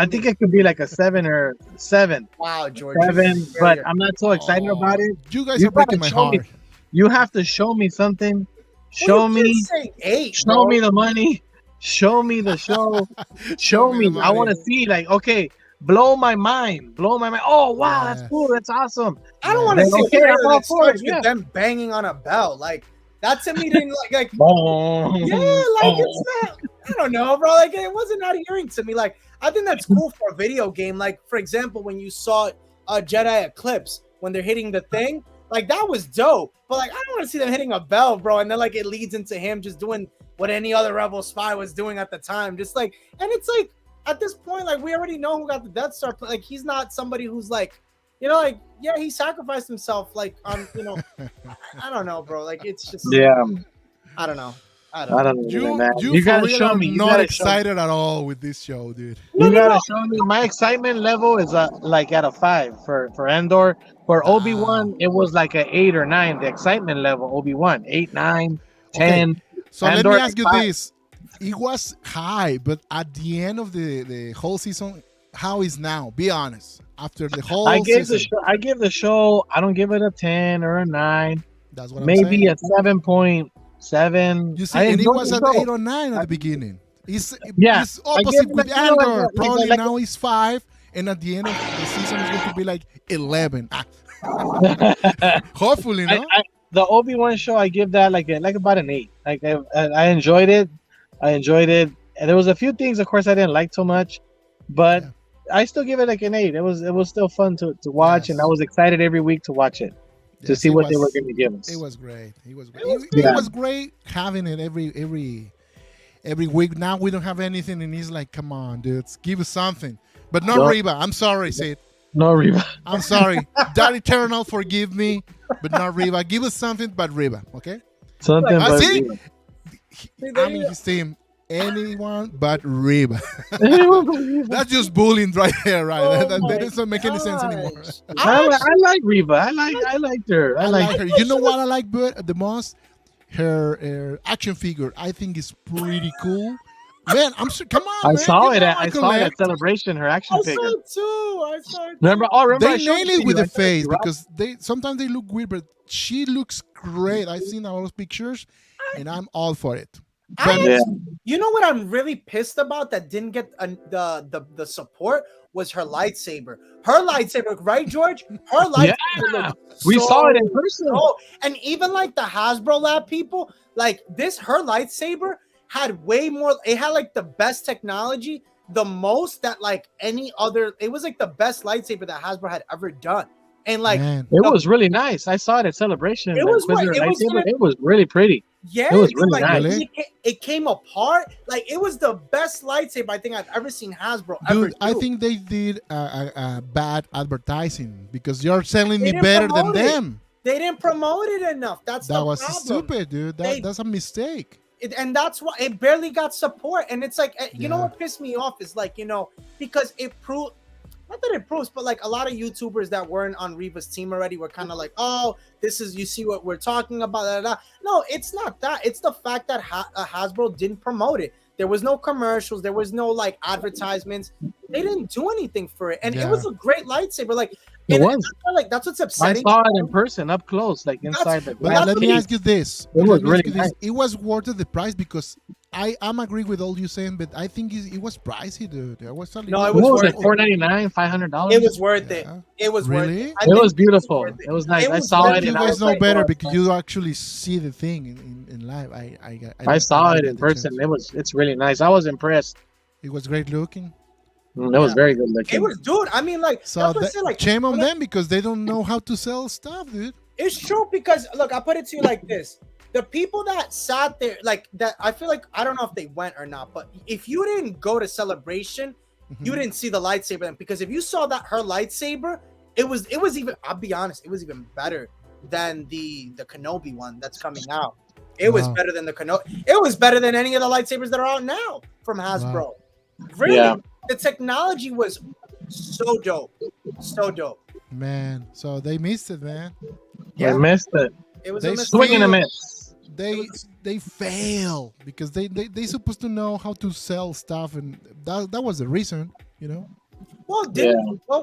S2: think it could be like a 7 or 7.
S1: Wow, George.
S2: 7, but I'm not so excited about it.
S3: You guys are breaking my heart.
S2: You have to show me something. Show me.
S1: Say 8.
S2: Show me the money. Show me the show. Show me. I want to see okay. Blow my mind. Oh wow, that's cool. That's awesome.
S1: I don't want to see that starts with them banging on a bell. That to me didn't it's not. I don't know, bro. It wasn't not hearing to me. I think that's cool for a video game. For example, when you saw Jedi Eclipse when they're hitting the thing, that was dope. But I don't want to see them hitting a bell, bro. And then it leads into him just doing what any other rebel spy was doing at the time. And it's at this point, like we already know who got the Death Star. Like he's not somebody who's like, you know, like yeah, he sacrificed himself. Like on, you know, I don't know, bro. Like it's just I don't know. I don't know.
S2: Man.
S3: You
S2: gotta
S3: for real
S2: show me.
S3: I'm not excited at all with this show, dude.
S2: You gotta show me. My excitement level is like at a 5 for Andor. For Obi-Wan, it was like an 8 or 9. The excitement level, Obi-Wan, 8, 9, 10.
S3: Okay. So
S2: Andor,
S3: let me ask you
S2: 5.
S3: this: it was high, but at the end of the whole season, how is now? Be honest. After the whole season,
S2: I give the show. I don't give it a 10 or a 9.
S3: That's what I'm
S2: maybe
S3: saying.
S2: a 7.7.
S3: You see, and it was at 8 or 9 at the beginning. It's opposite with Andor. Probably now it's 5, and at the end of the season it's going to be like 11. Hopefully, no.
S2: The Obi-Wan show, I give that like about an 8. Like I enjoyed it. And there was a few things, of course, I didn't like too much, but I still give it like an 8. It was still fun to watch, and I was excited every week to watch it. To see what they were going to give us.
S3: It was great. It was great. It was great having it every week. Now we don't have anything, and he's like, "Come on, dudes, give us something." But not Reba. I'm sorry, Sid.
S2: No Reba.
S3: I'm sorry. Daddy Eternal, forgive me, but not Reba. Give us something, but Reba. Okay.
S2: Something. But
S3: Reba. I'm in his team. Anyone but Reba. That's just bullying right there, right? That doesn't make any sense anymore.
S2: I like Reba. I liked her. I like her.
S3: You know what I like the most? Her action figure. I think is pretty cool. Man, I'm sure. Come on,
S2: I saw it at Celebration. Her action figure.
S1: I saw it too.
S2: Remember?
S3: They nail it with the face because sometimes they look weird, but she looks great. I've seen all those pictures, and I'm all for it.
S1: You know what I'm really pissed about that didn't get the support was her lightsaber. Her lightsaber, right, George? Her lightsaber.
S2: We saw it in person.
S1: And even like the Hasbro Lab people, like her lightsaber had way more. It had like the best technology, the most that like any other. It was like the best lightsaber that Hasbro had ever done. And like
S2: it was really nice. I saw it at Celebration.
S1: It
S2: was really pretty.
S1: Yeah,
S2: it was really nice.
S1: It came apart. Like it was the best lightsaber I think I've ever seen Hasbro ever do.
S3: I think they did bad advertising because you're selling me better than them.
S1: They didn't promote it enough. That
S3: was stupid, dude. That's a mistake.
S1: And that's why it barely got support. And it's like, you know what pissed me off is like, you know, because it proved. Not that it proves, but like a lot of YouTubers that weren't on Reva's team already were kind of like, oh, this is, you see what we're talking about. Blah, blah, blah. No, it's not that. It's the fact that Hasbro didn't promote it. There was no commercials. There was no like advertisements. They didn't do anything for it. And it was a great lightsaber. Like,
S2: it was.
S1: Like, that's what's upsetting.
S2: I saw it in person, up close, like inside the glass.
S3: But let me ask you this.
S2: It was really nice.
S3: It was worth the price because I'm agree with all you saying, but I think it was pricey, dude. It was like
S2: $4.99, $500.
S1: It was worth it. It was worth it.
S2: It was beautiful. It was nice. I saw it.
S3: You guys know better because you actually see the thing in live.
S2: I saw it in person. It's really nice. I was impressed.
S3: It was great looking.
S2: It was very good looking.
S1: It was, dude. I mean, like,
S3: so shame on them because they don't know how to sell stuff, dude.
S1: It's true because look, I'll put it to you like this: the people that sat there, like that, I feel like I don't know if they went or not, but if you didn't go to Celebration, you didn't see the lightsaber then, because if you saw that her lightsaber, it was even. I'll be honest, it was even better than the Kenobi one that's coming out. It was better than the Kenobi. It was better than any of the lightsabers that are out now from Hasbro. Wow. Really, the technology was so dope, man.
S3: So they missed it, man.
S2: They missed it.
S1: It was
S2: a swing and a miss.
S3: They fail because they supposed to know how to sell stuff, and that was the reason, you know.
S1: Well,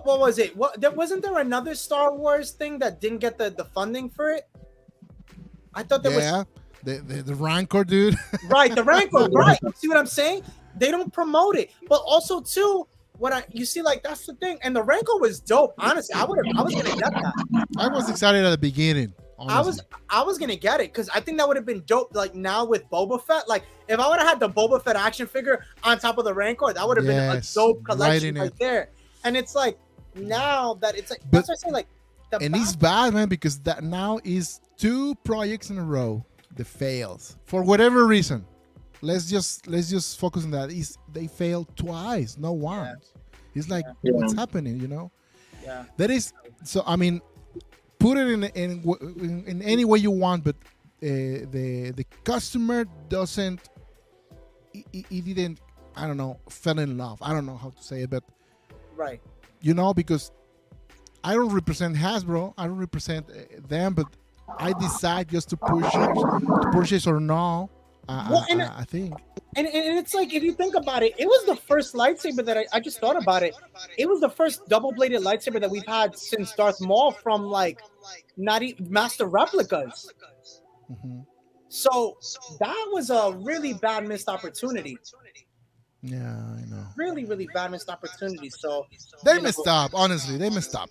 S1: what was it? Wasn't there another Star Wars thing that didn't get the funding for it? I thought there was
S3: the Rancor, dude.
S1: Right, the Rancor. Right. See what I'm saying? They don't promote it, but also too, you see, like that's the thing. And the Rancor was dope. Honestly, I was gonna get that.
S3: I was excited at the beginning. Honestly.
S1: I was gonna get it because I think that would have been dope. Like now with Boba Fett, like if I would have had the Boba Fett action figure on top of the Rancor, that would have been a dope collection right there. And it's like now that it's like that's what I say. Like,
S3: it's bad, man, because that now is 2 projects in a row that fails for whatever reason. let's just focus on that. Is they failed twice, no once. It's like what's happening, you know?
S1: Yeah.
S3: That is so. I mean, put it in any way you want, but the customer doesn't. He didn't. I don't know. Fell in love. I don't know how to say it, but
S1: right.
S3: You know, because I don't represent Hasbro. I don't represent them, but I decide just to purchase or no. I think.
S1: And it's like, if you think about it, it was the first lightsaber that I just thought about it. It was the first double-bladed lightsaber that we've had since Darth Maul from like not even master replicas.
S3: Mm-hmm.
S1: So that was a really bad missed opportunity.
S3: Yeah, I know.
S1: Really, really bad missed opportunity. So
S3: they messed up. Honestly, they messed up.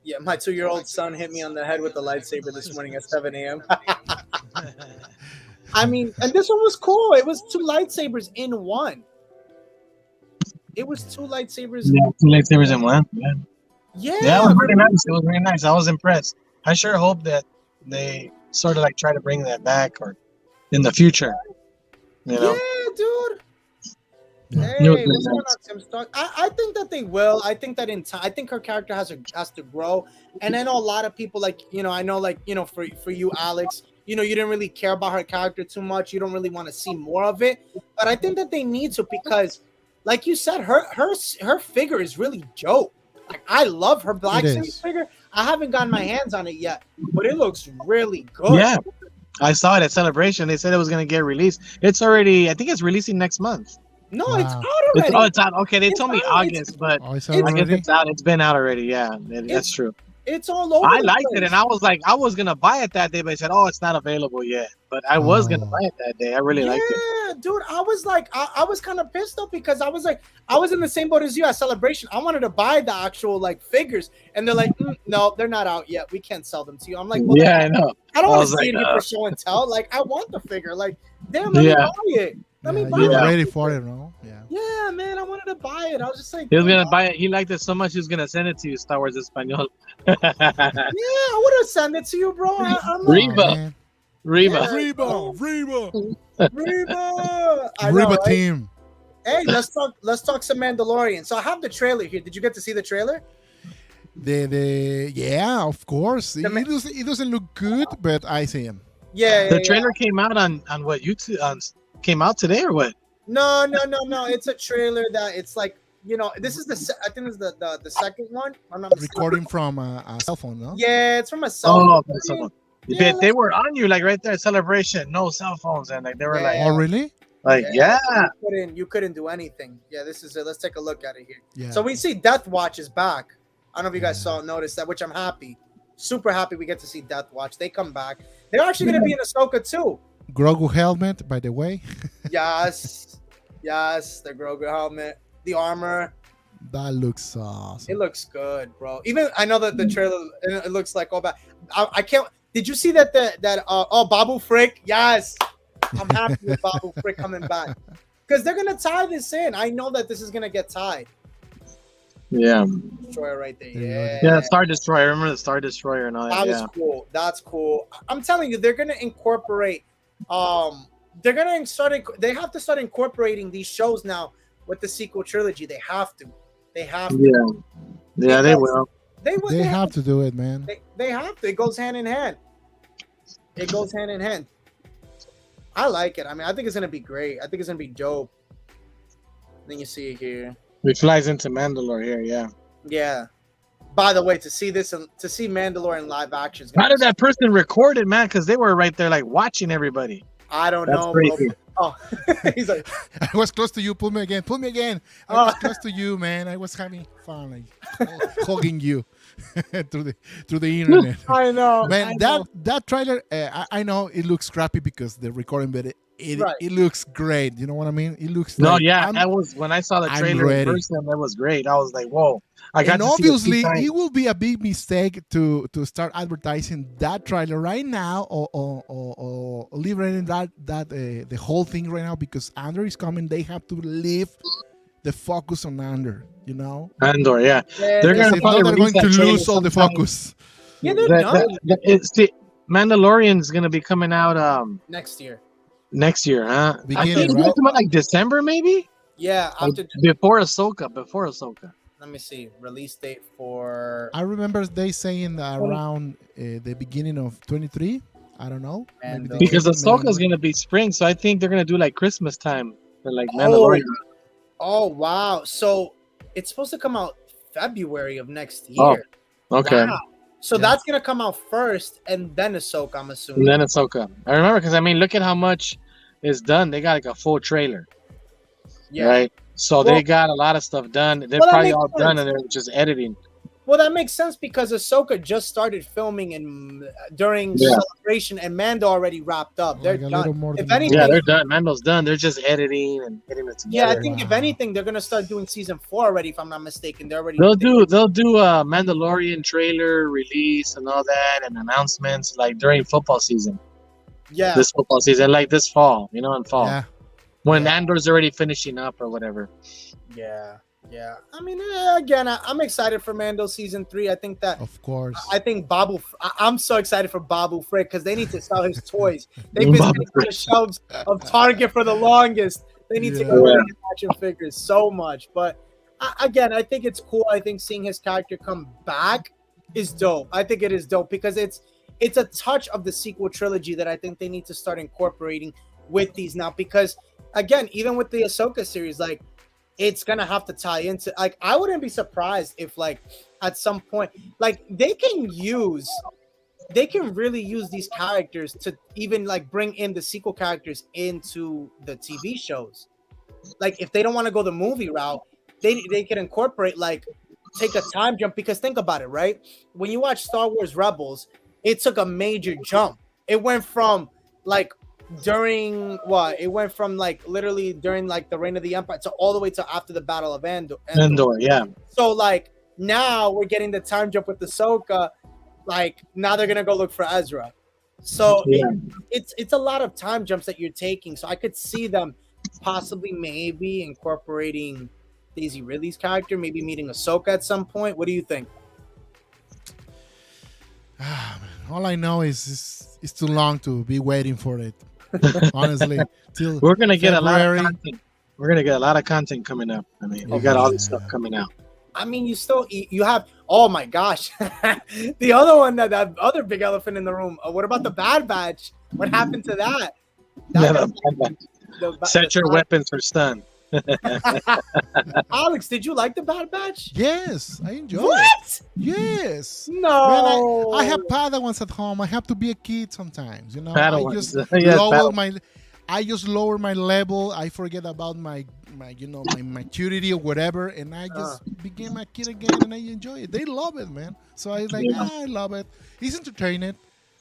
S1: Yeah, my 2-year-old son hit me on the head with the lightsaber this morning at 7 a.m. I mean, and this one was cool. It was 2 lightsabers in one. It was 2 lightsabers.
S2: Yeah, 2 lightsabers in one.
S1: Yeah,
S2: it was really nice. It was really nice. I was impressed. I sure hope that they sort of like try to bring that back or in the future. You know?
S1: Yeah, dude.
S3: Yeah.
S1: Hey, what's going on, Tim Stark? I think that they will. I think that in time, I think her character has to grow. And I know a lot of people, like, you know, I know, like, you know, for you, Alex, you know, you didn't really care about her character too much. You don't really want to see more of it. But I think that they need to, because, like you said, her figure is really dope. Like, I love her Black Series figure. I haven't gotten my hands on it yet, but it looks really good.
S2: Yeah, I saw it at Celebration. They said it was going to get released. It's already, I think it's releasing next month.
S1: No, it's out already.
S2: It's out. Okay, they told me August, but I guess it's out. It's been out already. Yeah, that's true.
S1: It's all over.
S2: I liked it, and I was like, I was gonna buy it that day, but I said, "Oh, it's not available yet." But I was gonna buy it that day. I really liked it.
S1: Yeah, dude. I was like, I was kind of pissed though, because I was like, I was in the same boat as you at Celebration. I wanted to buy the actual like figures, and they're like, no, they're not out yet. We can't sell them to you. I'm like, well,
S2: yeah, I know.
S1: I don't want to see it here for show and tell. Like, I want the figure. Like, damn, let me buy it. Let me buy it.
S3: You're ready for it, no? Yeah.
S1: Yeah, man. I wanted to buy it. I was just like,
S2: he was gonna buy it. He liked it so much, he was gonna send it to you, Star Wars Espanol.
S1: Yeah, I would have sent it to you, bro. I'm
S2: like, Reba
S3: team.
S1: Hey, let's talk some Mandalorian. So I have the trailer here. Did you get to see the trailer?
S3: Yeah, of course. It doesn't look good, but I see him.
S1: Yeah,
S2: the trailer came out on what, YouTube? Came out today or what?
S1: No. It's a trailer that it's like, you know, this is I think it's the second one. I'm not
S3: recording from a cell phone, no?
S1: Yeah, it's from a cell phone.
S2: Yeah, they were on you like right there at Celebration, no cell phones, and like they were like,
S3: oh really?
S2: Like
S1: you couldn't do anything. Yeah, this is it. Let's take a look at it here.
S3: Yeah.
S1: So we see Death Watch is back. I don't know if you guys noticed that, which I'm happy. Super happy we get to see Death Watch. They come back. They're actually going to be in Ahsoka too.
S3: Grogu helmet, by the way.
S1: Yes, the Grogu helmet, the armor.
S3: That looks awesome.
S1: It looks good, bro. Even I know that the trailer, it looks like all bad. I can't. Did you see that Babu Frick? Yes, I'm happy with Babu Frick coming back, because they're gonna tie this in. I know that this is gonna get tied.
S2: Yeah.
S1: Destroyer right there.
S2: Yeah, Star Destroyer. I remember the Star Destroyer and all that.
S1: That was cool. That's cool. I'm telling you, they're gonna incorporate. They have to start incorporating these shows now with the sequel trilogy. They have to.
S2: Yeah, they will.
S1: They
S3: have to do it, man.
S1: They have to. It goes hand in hand. I like it. I mean, I think it's gonna be great. I think it's gonna be dope. Then you see it here.
S2: It flies into Mandalore here, yeah.
S1: Yeah. By the way, to see Mandalore in live action.
S2: How did that person record it, man? Because they were right there, like watching everybody.
S1: I don't know.
S2: Crazy.
S1: Oh, he's like,
S3: I was close to you. Pull me again. I was close to you, man. I was having fun, like hugging you through the internet.
S1: I know,
S3: man. That trailer, I know it looks crappy because the recording, but it looks great. You know what I mean? It looks.
S2: I was when I saw the trailer in person. That was great. I was like, whoa.
S3: And obviously, it will be a big mistake to start advertising that trailer right now, or liberating the whole thing right now, because Andor is coming. They have to leave the focus on Andor. You know,
S2: Andor. Yeah, they're
S3: going to lose all the focus.
S1: Yeah, they're not.
S2: Mandalorian's going to be coming out
S1: next year.
S2: Next year, huh? I
S3: Beginning,
S2: think
S3: right?
S2: about like December, maybe.
S1: Yeah,
S2: Like,
S1: after.
S2: before Ahsoka. Before Ahsoka.
S1: Let me see. Release date for
S3: I remember they saying around the beginning of 23. I don't know. Maybe they
S1: Mando.
S2: Because
S3: change it, maybe
S2: Ahsoka is
S3: not.
S2: gonna be spring, so I think they're gonna do like Christmas time for like
S1: Oh.
S2: Mandalorian.
S1: Oh wow! So it's supposed to come out February of next
S2: Oh,
S1: year.
S2: okay.
S1: Wow. So
S3: Yeah.
S1: that's gonna come out first, and then Ahsoka. I'm
S2: And
S1: assuming.
S2: then Ahsoka. I remember because I mean, look at how much is done. They got like a full trailer,
S1: Yeah.
S2: right? So
S1: Well-
S2: they got a lot of stuff done. They're
S1: Well, that
S2: probably
S1: makes
S2: all done,
S1: sense.
S2: and they're just editing.
S1: Well, that makes sense because Ahsoka just started filming during
S2: Yeah.
S1: Celebration, and Mando already wrapped up. They're
S3: Like a little
S1: done.
S3: more
S1: If
S3: than a
S1: anything,
S2: Yeah,
S3: month.
S2: they're done. Mando's done. They're just editing and getting it
S1: yeah,
S2: together.
S1: I think if
S3: Wow.
S1: anything, they're gonna start doing season 4 already. If I'm not mistaken, they're already.
S2: They'll do a Mandalorian trailer release and all that, and announcements like during football season.
S1: Yeah.
S2: This football season, like this fall, in fall,
S3: Yeah.
S2: when
S1: Yeah.
S2: Andor's already finishing up or whatever.
S1: Yeah. Yeah. I mean, again, I'm excited for Mando season 3. I think that.
S3: Of course.
S1: I think I'm so excited for Babu Frick because they need to sell his toys. They've been sitting on the shelves of Target for the longest. They need to go and action figures so much. But again, I think it's cool. I think seeing his character come back is dope. I think it is dope because it's a touch of the sequel trilogy that I think they need to start incorporating with these now. Because again, even with the Ahsoka series, like it's gonna have to tie into. Like I wouldn't be surprised if like at some point, like they can really use these characters to even like bring in the sequel characters into the TV shows. Like if they don't want to go the movie route, they can incorporate like take a time jump because think about it, right? When you watch Star Wars Rebels, it took a major jump. It went from like like literally during like the reign of the Empire to all the way to after the Battle of Andor.
S2: Andor, yeah.
S1: So like now we're getting the time jump with Ahsoka. Like now they're gonna go look for Ezra. So it's a lot of time jumps that you're taking. So I could see them possibly maybe incorporating Daisy Ridley's character, maybe meeting Ahsoka at some point. What do you think?
S3: All I know is it's too long to be waiting for it. Honestly, till
S2: We're gonna get
S3: February.
S2: a lot of content. We're gonna get a lot of content coming up. I mean, we got all this stuff coming out.
S1: I mean, you have. Oh my gosh, the other one that other big elephant in the room. What about the Bad Batch? What happened to that?
S2: Set your weapons for stun.
S1: Alex, did you like the Bad Batch?
S3: Yes, I enjoy it.
S1: What?
S3: Yes.
S1: No.
S3: Man, I have Padawans at home. I have to be a kid sometimes, you know.
S2: Padawans.
S3: I just
S2: Yes,
S3: lower my level. I forget about my my maturity or whatever, and I just became a kid again, and I enjoy it. They love it, man. So I like, I love it. It's entertaining.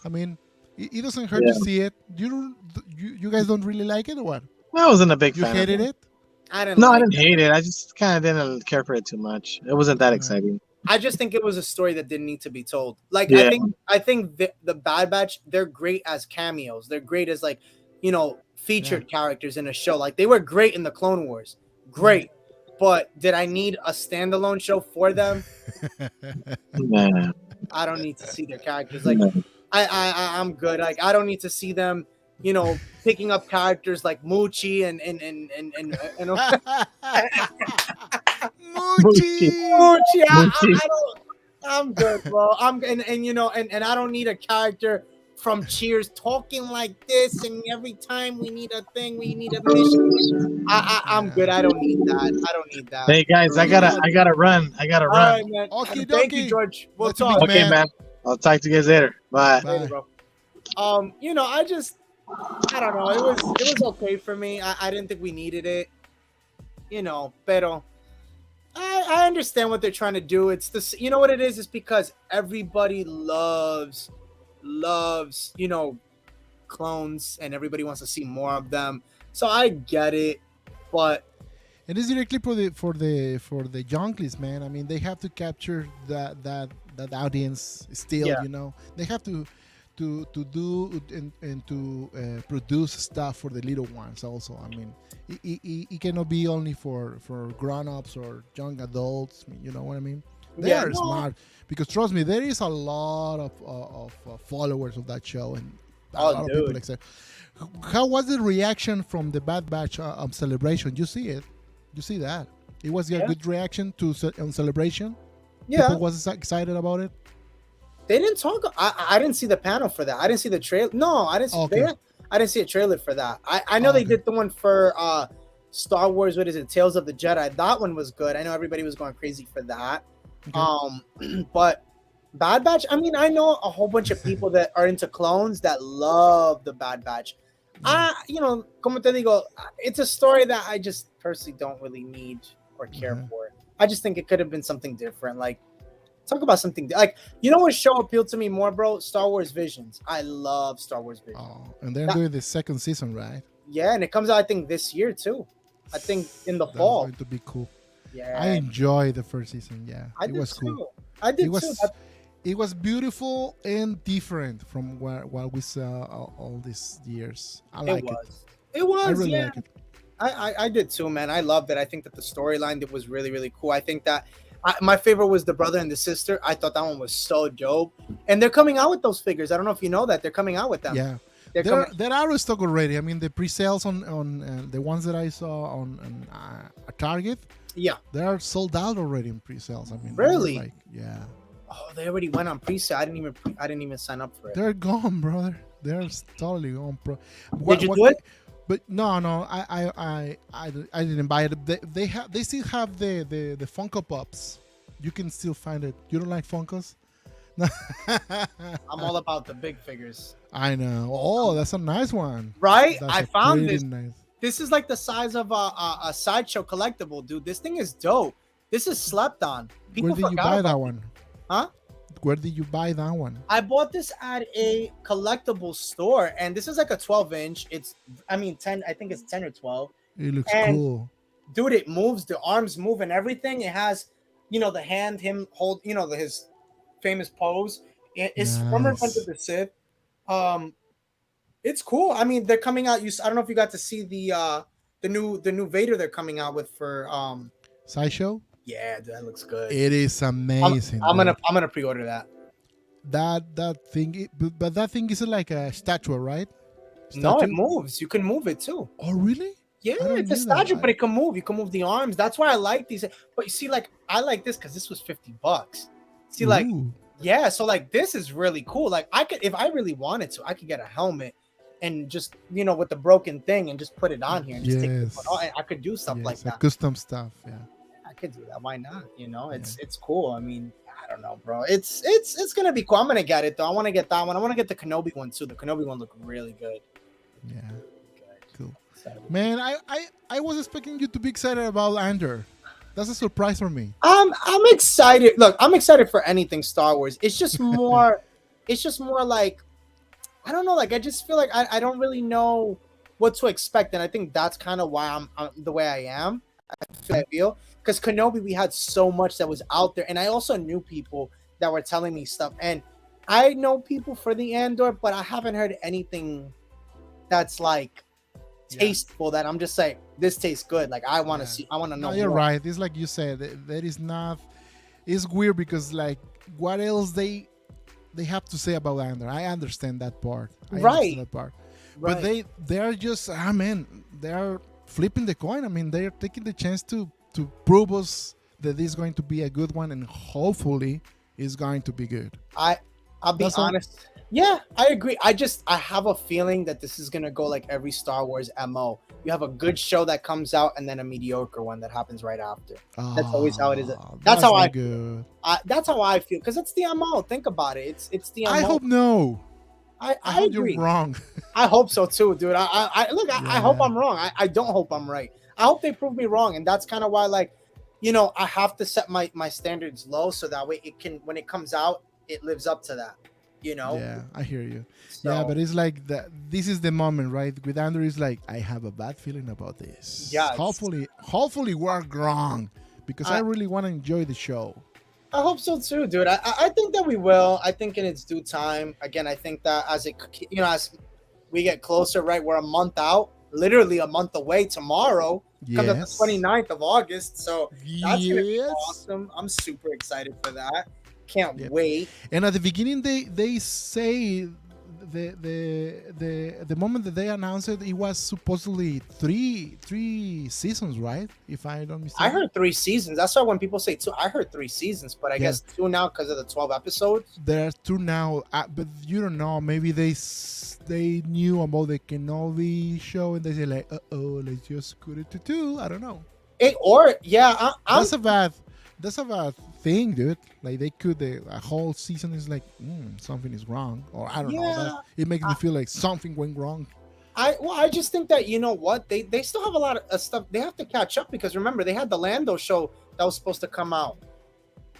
S3: I mean, it doesn't hurt to see it. You guys don't really like it or what?
S2: I wasn't a big
S3: You
S2: fan.
S3: hated it?
S1: I didn't.
S2: No,
S1: like
S2: I didn't hate it. I just kind of didn't care for it too much. It wasn't that exciting.
S1: I just think it was a story that didn't need to be told. Like
S2: Yeah.
S1: I think the Bad Batch, they're great as cameos. They're great as like, featured characters in a show. Like they were great in the Clone Wars. Great. But did I need a standalone show for them?
S2: Nah.
S1: I don't need to see their characters. Like
S2: No.
S1: I'm good. Like I don't need to see them, picking up characters like Moochie and
S3: Moochie.
S1: Moochie. I'm good, bro. And I don't need a character from Cheers talking like this, and every time we need a thing, we need a mission. I'm good. I don't need that.
S2: Hey guys, I gotta run. I gotta
S1: All
S2: run.
S1: right, man.
S3: Okie
S1: Thank you,
S3: dokie.
S1: George. We'll
S3: Let's
S1: talk.
S3: meet,
S2: Okay, man. I'll talk to you guys later. Bye.
S3: Bye.
S1: Later, bro. I don't know. It was okay for me. I didn't think we needed it. Pero I understand what they're trying to do. It's this, you know what it is? It's because everybody loves, clones, and everybody wants to see more of them. So I get it, but
S3: And it's directly for the junkies, man. I mean, they have to capture that audience still.
S1: Yeah.
S3: They have to do and to produce stuff for the little ones also. I mean, it cannot be only for grown-ups or young adults. You know what I mean? They are smart, because trust me, there is a lot of followers of that show, and a lot of people excited. How was the reaction from the Bad Batch celebration? You see it? You see that? It was a good reaction to on celebration.
S1: Yeah,
S3: people was excited about it.
S1: They didn't talk. I didn't see the panel for that. I didn't see the trailer. No, I didn't.
S3: Okay.
S1: I didn't see a trailer for that. I know they did the one for Star Wars. What is it? Tales of the Jedi. That one was good. I know everybody was going crazy for that. Okay. But Bad Batch. I mean, I know a whole bunch of people that are into clones that love the Bad Batch. Como te digo, it's a story that I just personally don't really need or care for. I just think it could have been something different. Like, talk about something like, you know what show appealed to me more, bro? Star Wars Visions. I love Star Wars Visions.
S3: Oh, and they're doing the second season, right?
S1: Yeah, and it comes out, I think, this year too. I think in the fall.
S3: That's going to be cool.
S1: Yeah,
S3: I enjoyed the first season. Yeah,
S1: it was
S3: too.
S1: Cool. I did too.
S3: It was beautiful and different from what we saw all these years. I like it.
S1: It was.
S3: I really like it.
S1: I did too, man. I loved it. I think that the storyline that was really, really cool. I think that my favorite was the brother and the sister. I thought that one was so dope. And they're coming out with those figures. I don't know if you know that. They're coming out with them.
S3: Yeah. They're out of stock already. I mean, the pre-sales on the ones that I saw on Target.
S1: Yeah.
S3: They are sold out already in pre-sales. I mean,
S1: really?
S3: Yeah.
S1: Oh, they already went on pre-sale. I didn't even sign up for it.
S3: They're gone, brother. They're totally gone, bro.
S1: Did you do it?
S3: But no, I didn't buy it. They still have the Funko Pops. You can still find it. You don't like Funkos?
S1: I'm all about the big figures.
S3: I know. Oh, that's a nice one.
S1: Right?
S3: That's
S1: I found this.
S3: Nice.
S1: This is like the size of a sideshow collectible, dude. This thing is dope. This is slept on.
S3: Where did you buy that one?
S1: Huh?
S3: Where did you buy that one?
S1: I bought this at a collectible store, and this is like a 12-inch. 10. I think it's 10 or 12.
S3: It looks cool.
S1: Dude, it moves. The arms move and everything. It has, the hand, him hold, his famous pose. It's from Revenge of the Sith. It's cool. I mean, they're coming out. I don't know if you got to see the new Vader they're coming out with for
S3: Sideshow.
S1: Yeah, that looks good.
S3: It is amazing.
S1: I'm gonna pre-order that.
S3: That thing, but that thing isn't like a statue, right?
S1: No, it moves. You can move it too.
S3: Oh, really?
S1: Yeah, it's a statue, but it can move. You can move the arms. That's why I like these. But you see, like, I like this because this was $50. See, like, yeah. So like, this is really cool. Like, I could, if I really wanted to, I could get a helmet and just, with the broken thing and just put it on here and just take it off. I could do stuff like that.
S3: Custom stuff. Yeah.
S1: I could do that. Why not? It's cool. I mean, I don't know, bro. It's gonna be cool. I'm gonna get it though. I want to get that one. I want to get the Kenobi one too. The Kenobi one looked really good.
S3: Yeah. Cool. Man, I was expecting you to be excited about ANDOR. That's a surprise for me.
S1: I'm excited. Look, I'm excited for anything Star Wars. It's just more. It's just more like, I don't know. Like, I just feel like I don't really know what to expect, and I think that's kind of why I'm the way I am. I feel. Because Kenobi, we had so much that was out there. And I also knew people that were telling me stuff. And I know people for the Andor, but I haven't heard anything that's like tasteful that I'm just like, this tastes good. Like, I want to see, I want to know.
S3: No, you're right. It's like you said, there is not, it's weird because like, what else they have to say about Andor? I understand that part. But they are just, they are flipping the coin. I mean, they're taking the chance to prove us that this is going to be a good one, and hopefully it's going to be good.
S1: I'll be honest. Yeah, I agree. I have a feeling that this is gonna go like every Star Wars MO. You have a good show that comes out, and then a mediocre one that happens right after. That's always how it is. That's how I feel. That's how I feel, because it's the MO. Think about it. It's the MO.
S3: I hope no.
S1: I hope
S3: you're wrong.
S1: I hope so too, dude. I hope I'm wrong. I don't hope I'm right. I hope they prove me wrong, and that's kind of why, like, I have to set my standards low so that way it can, when it comes out, it lives up to that.
S3: Yeah, I hear you. So, yeah, but it's like this is the moment, right? With Andor, is like, I have a bad feeling about this.
S1: Yeah.
S3: Hopefully we're wrong, because I really want to enjoy the show.
S1: I hope so too, dude. I think that we will. I think in its due time. Again, I think that as we get closer, right? We're a month out, literally a month away tomorrow. Comes up the 29th of August. So that's gonna be awesome. I'm super excited for that. Can't wait.
S3: And at the beginning, they say the moment that they announced it, it was supposedly three seasons, right? If I don't mistake.
S1: I heard 3 seasons. That's why when people say 2, I heard 3 seasons, but I guess 2 now because of the 12 episodes.
S3: There are 2 now, but you don't know. Maybe they knew about the Kenobi show and they say like, let's just cut it to 2. I don't know. That's a bad thing, dude. Like they could a whole season is like something is wrong, or I don't know. It makes me feel like something went wrong.
S1: I just think that, you know what, they still have a lot of stuff they have to catch up, because remember they had the Lando show that was supposed to come out.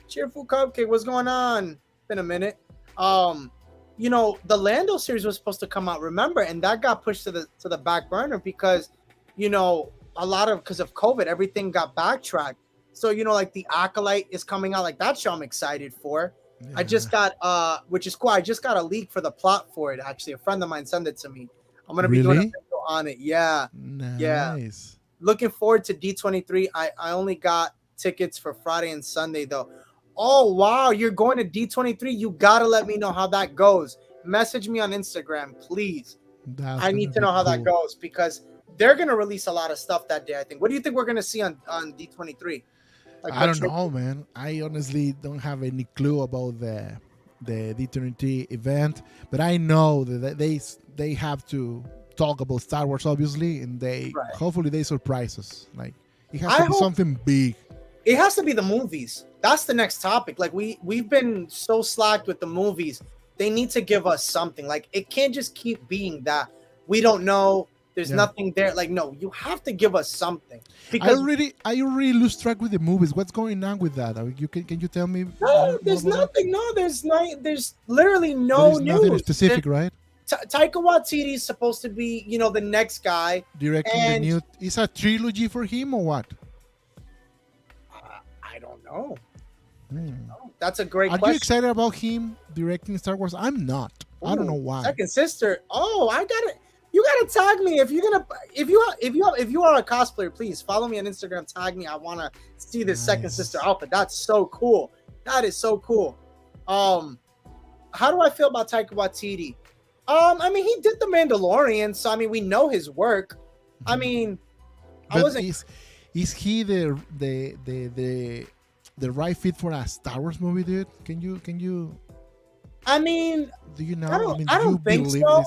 S1: Cheerful Cupcake, what's going on? Been a minute. You know, the Lando series was supposed to come out, remember, and that got pushed to the back burner because, you know, because of COVID, everything got backtracked. So, you know, like the Acolyte is coming out, like that show I'm excited for. Yeah. I just got which is cool. I just got a leak for the plot for it. Actually, a friend of mine sent it to me. I'm gonna be doing a video on it. Yeah.
S3: Nice.
S1: Yeah. Looking forward to D23. I only got tickets for Friday and Sunday though. Oh wow, you're going to D23. You gotta let me know how that goes. Message me on Instagram, please. I need to know how that goes because they're gonna release a lot of stuff that day, I think. What do you think we're gonna see on D23?
S3: Like, I don't know, man. I honestly don't have any clue about the D23 event, but I know that they have to talk about Star Wars, obviously, and hopefully they surprise us. Like it has to be something big.
S1: It has to be the movies. That's the next topic. Like we've been so slacked with the movies. They need to give us something. Like it can't just keep being that we don't know. There's nothing there. Like, no, you have to give us something. Because
S3: I already lose track with the movies. What's going on with that? Can you tell me?
S1: No, there's nothing. No, there's literally no news.
S3: Nothing specific, right?
S1: Taika Waititi is supposed to be, you know, the next guy
S3: directing the new. Is a trilogy for him or what?
S1: I don't know. That's a great question.
S3: Are you excited about him directing Star Wars? I'm not. I don't know why.
S1: Second Sister. Oh, I got it. You gotta tag me if you are a cosplayer. Please follow me on Instagram. Tag me. I want to see this Second Sister outfit. That's so cool. That is so cool. How do I feel about Taika Waititi? I mean, he did The Mandalorian, so I mean, we know his work. I mean,
S3: Is he the right fit for a Star Wars movie, dude? Can you?
S1: I mean,
S3: do you know?
S1: I don't think so.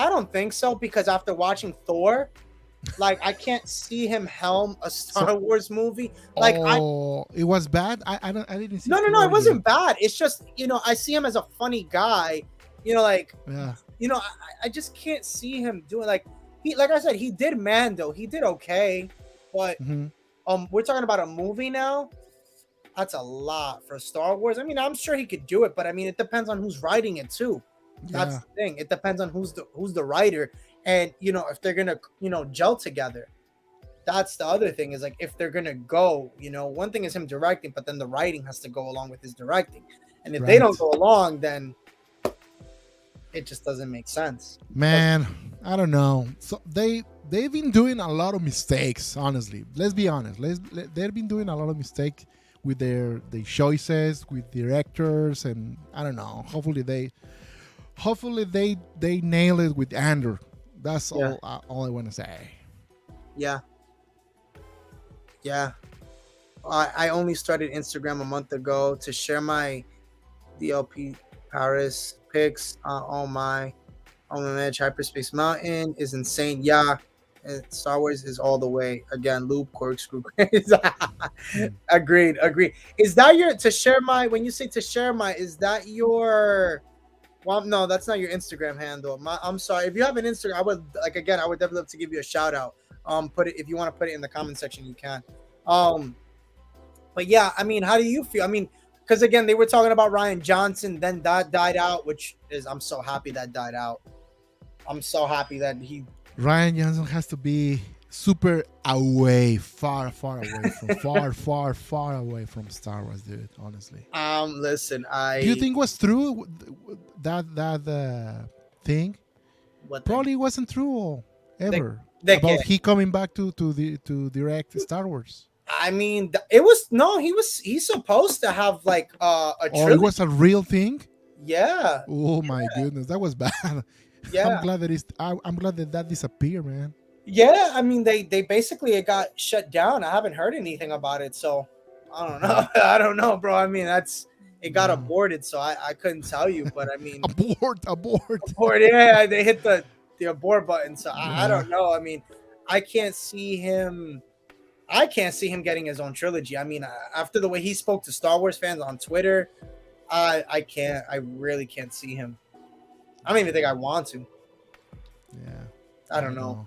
S1: I don't think so because after watching Thor, like I can't see him helm a Star Wars movie. Like
S3: it was bad. I didn't see.
S1: No, it wasn't bad. It's just, you know, I see him as a funny guy. You know, like you know, I just can't see him doing like I said, he did Mando. He did okay, but we're talking about a movie now. That's a lot for Star Wars. I mean, I'm sure he could do it, but I mean, it depends on who's writing it too. That's the thing. It depends on who's the writer, and you know, if they're gonna, you know, gel together. That's the other thing, is like if they're gonna go, you know, one thing is him directing, but then the writing has to go along with his directing, and if they don't go along, then it just doesn't make sense.
S3: Man, I don't know. So they've been doing a lot of mistakes. Honestly, let's be honest. They've been doing a lot of mistakes with their choices, with directors, and I don't know. Hopefully they nail it with Andor. That's all I want to say.
S1: Yeah. I only started Instagram a month ago to share my DLP Paris pics. On my edge, Hyperspace Mountain is insane. Yeah. Star Wars is all the way. Again, loop, corkscrew. Agreed. Is that when you say to share my, is that your... Well, no, that's not your Instagram handle. I'm sorry. If you have an Instagram, I would definitely love to give you a shout out. If you want to put it in the comment section, you can. But yeah, I mean, how do you feel? I mean, because again, they were talking about Rian Johnson, then that died out, I'm so happy that died out. I'm so happy that
S3: Rian Johnson has to be super away, far away from Star Wars, dude. Honestly.
S1: Listen,
S3: do you think was true that thing?
S1: What
S3: probably
S1: thing?
S3: Wasn't true ever about he coming back to direct Star Wars.
S1: I mean, he's supposed to have like a trilogy.
S3: It was a real thing.
S1: Yeah,
S3: Oh my goodness, that was bad.
S1: yeah,
S3: I'm glad that that disappeared, man.
S1: yeah. I mean, they basically it got shut down. I haven't heard anything about it, so I don't know.
S3: Mhm.
S1: I don't know, bro. I mean, that's it got
S3: Wow.
S1: aborted, so I couldn't tell you. But I mean,
S3: Abort, abort.
S1: abort. Yeah, they hit the abort button, so I
S3: Yeah.
S1: don't know. I mean, I can't see him. I can't see him getting his own trilogy. I mean, after the way he spoke to Star Wars fans on Twitter, I can't. I really can't see him. I don't even think I want to.
S3: Yeah.
S1: I don't know.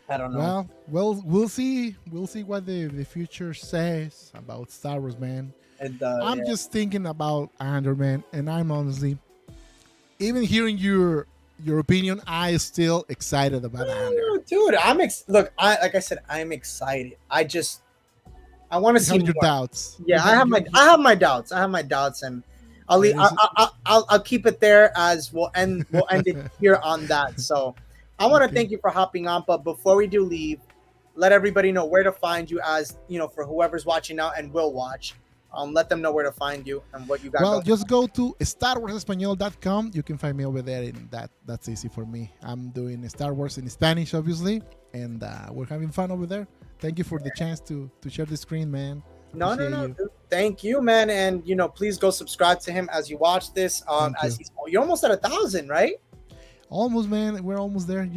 S1: I don't know.
S3: Well, we'll see. We'll see what the future says about Star Wars, man.
S1: And
S3: I'm
S1: yeah.
S3: just thinking about Andor, man, and I'm honestly, even hearing your opinion, I still excited about Andor.
S1: Dude, look. Like I said, I'm excited. I want to
S3: You
S1: see
S3: have your
S1: more.
S3: doubts.
S1: Yeah, I have my doubts. I have my doubts, and I'll keep it there as we'll end it here on that. So I want to
S3: Okay.
S1: thank you for hopping on, but before we do leave, let everybody know where to find you, as you know, for whoever's watching now and will watch. Let them know where to find you and what you got.
S3: Well,
S1: going.
S3: just go to starwarsespañol.com. You can find me over there, and that's easy for me. I'm doing Star Wars in Spanish, obviously, and we're having fun over there. Thank you for the chance to share the screen, man.
S1: No,
S3: Appreciate you.
S1: dude. Thank you, man, and please go subscribe to him as you watch this.
S3: Thank
S1: As
S3: you.
S1: you're almost at 1,000, right?
S3: Almost, man. We're almost there.
S1: That's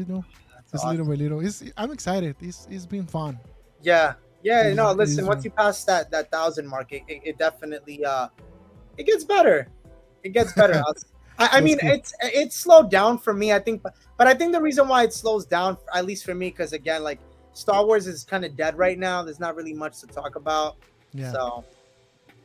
S3: Just
S1: awesome.
S3: little by little. I'm excited. It's been fun.
S1: Yeah,
S3: It's-
S1: no,
S3: it's-
S1: listen, once you pass that 1,000 mark, it definitely it gets better. It gets better. I
S3: That's
S1: mean,
S3: cool.
S1: it's slowed down for me, I think, but I think the reason why it slows down, at least for me, because again, like Star Wars is kind of dead right now. There's not really much to talk about.
S3: Yeah.
S1: So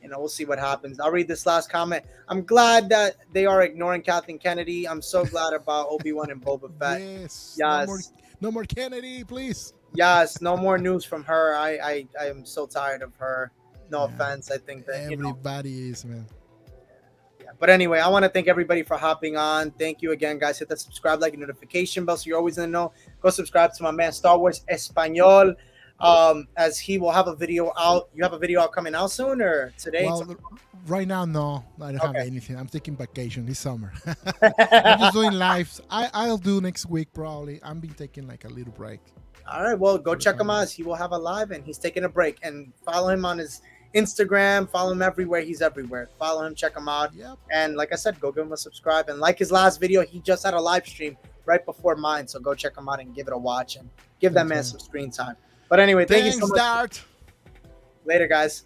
S1: we'll see what happens. I'll read this last comment. I'm glad that they are ignoring Kathleen Kennedy. I'm so glad about Obi-Wan and Boba Fett.
S3: Yes.
S1: Yes.
S3: No more Kennedy, please.
S1: Yes, no more news from her. I am so tired of her. No
S3: Yeah.
S1: offense. I think that
S3: Everybody is, man.
S1: yeah. But anyway, I want to thank everybody for hopping on. Thank you again, guys. Hit that subscribe, like, and notification bell so you're always in the know. Go subscribe to my man Star Wars Espanol. As he will have a video out. You have a video out coming out soon or today?
S3: Well, right now, no. I don't have
S1: Okay.
S3: anything. I'm taking vacation this summer. I'm just doing lives. I'll do next week probably. I'm been taking like a little break.
S1: All right, well, go check him out. As he will have a live and he's taking a break. And follow him on his Instagram. Follow him everywhere. He's everywhere. Follow him. Check him out.
S3: Yep.
S1: And like I said, go give him a subscribe. And like his last video, he just had a live stream right before mine. So go check him out and give it a watch and give that man
S3: Thanks,
S1: some screen time. But anyway, thank you so
S3: Thanks,
S1: much.
S3: Dart.
S1: Later, guys.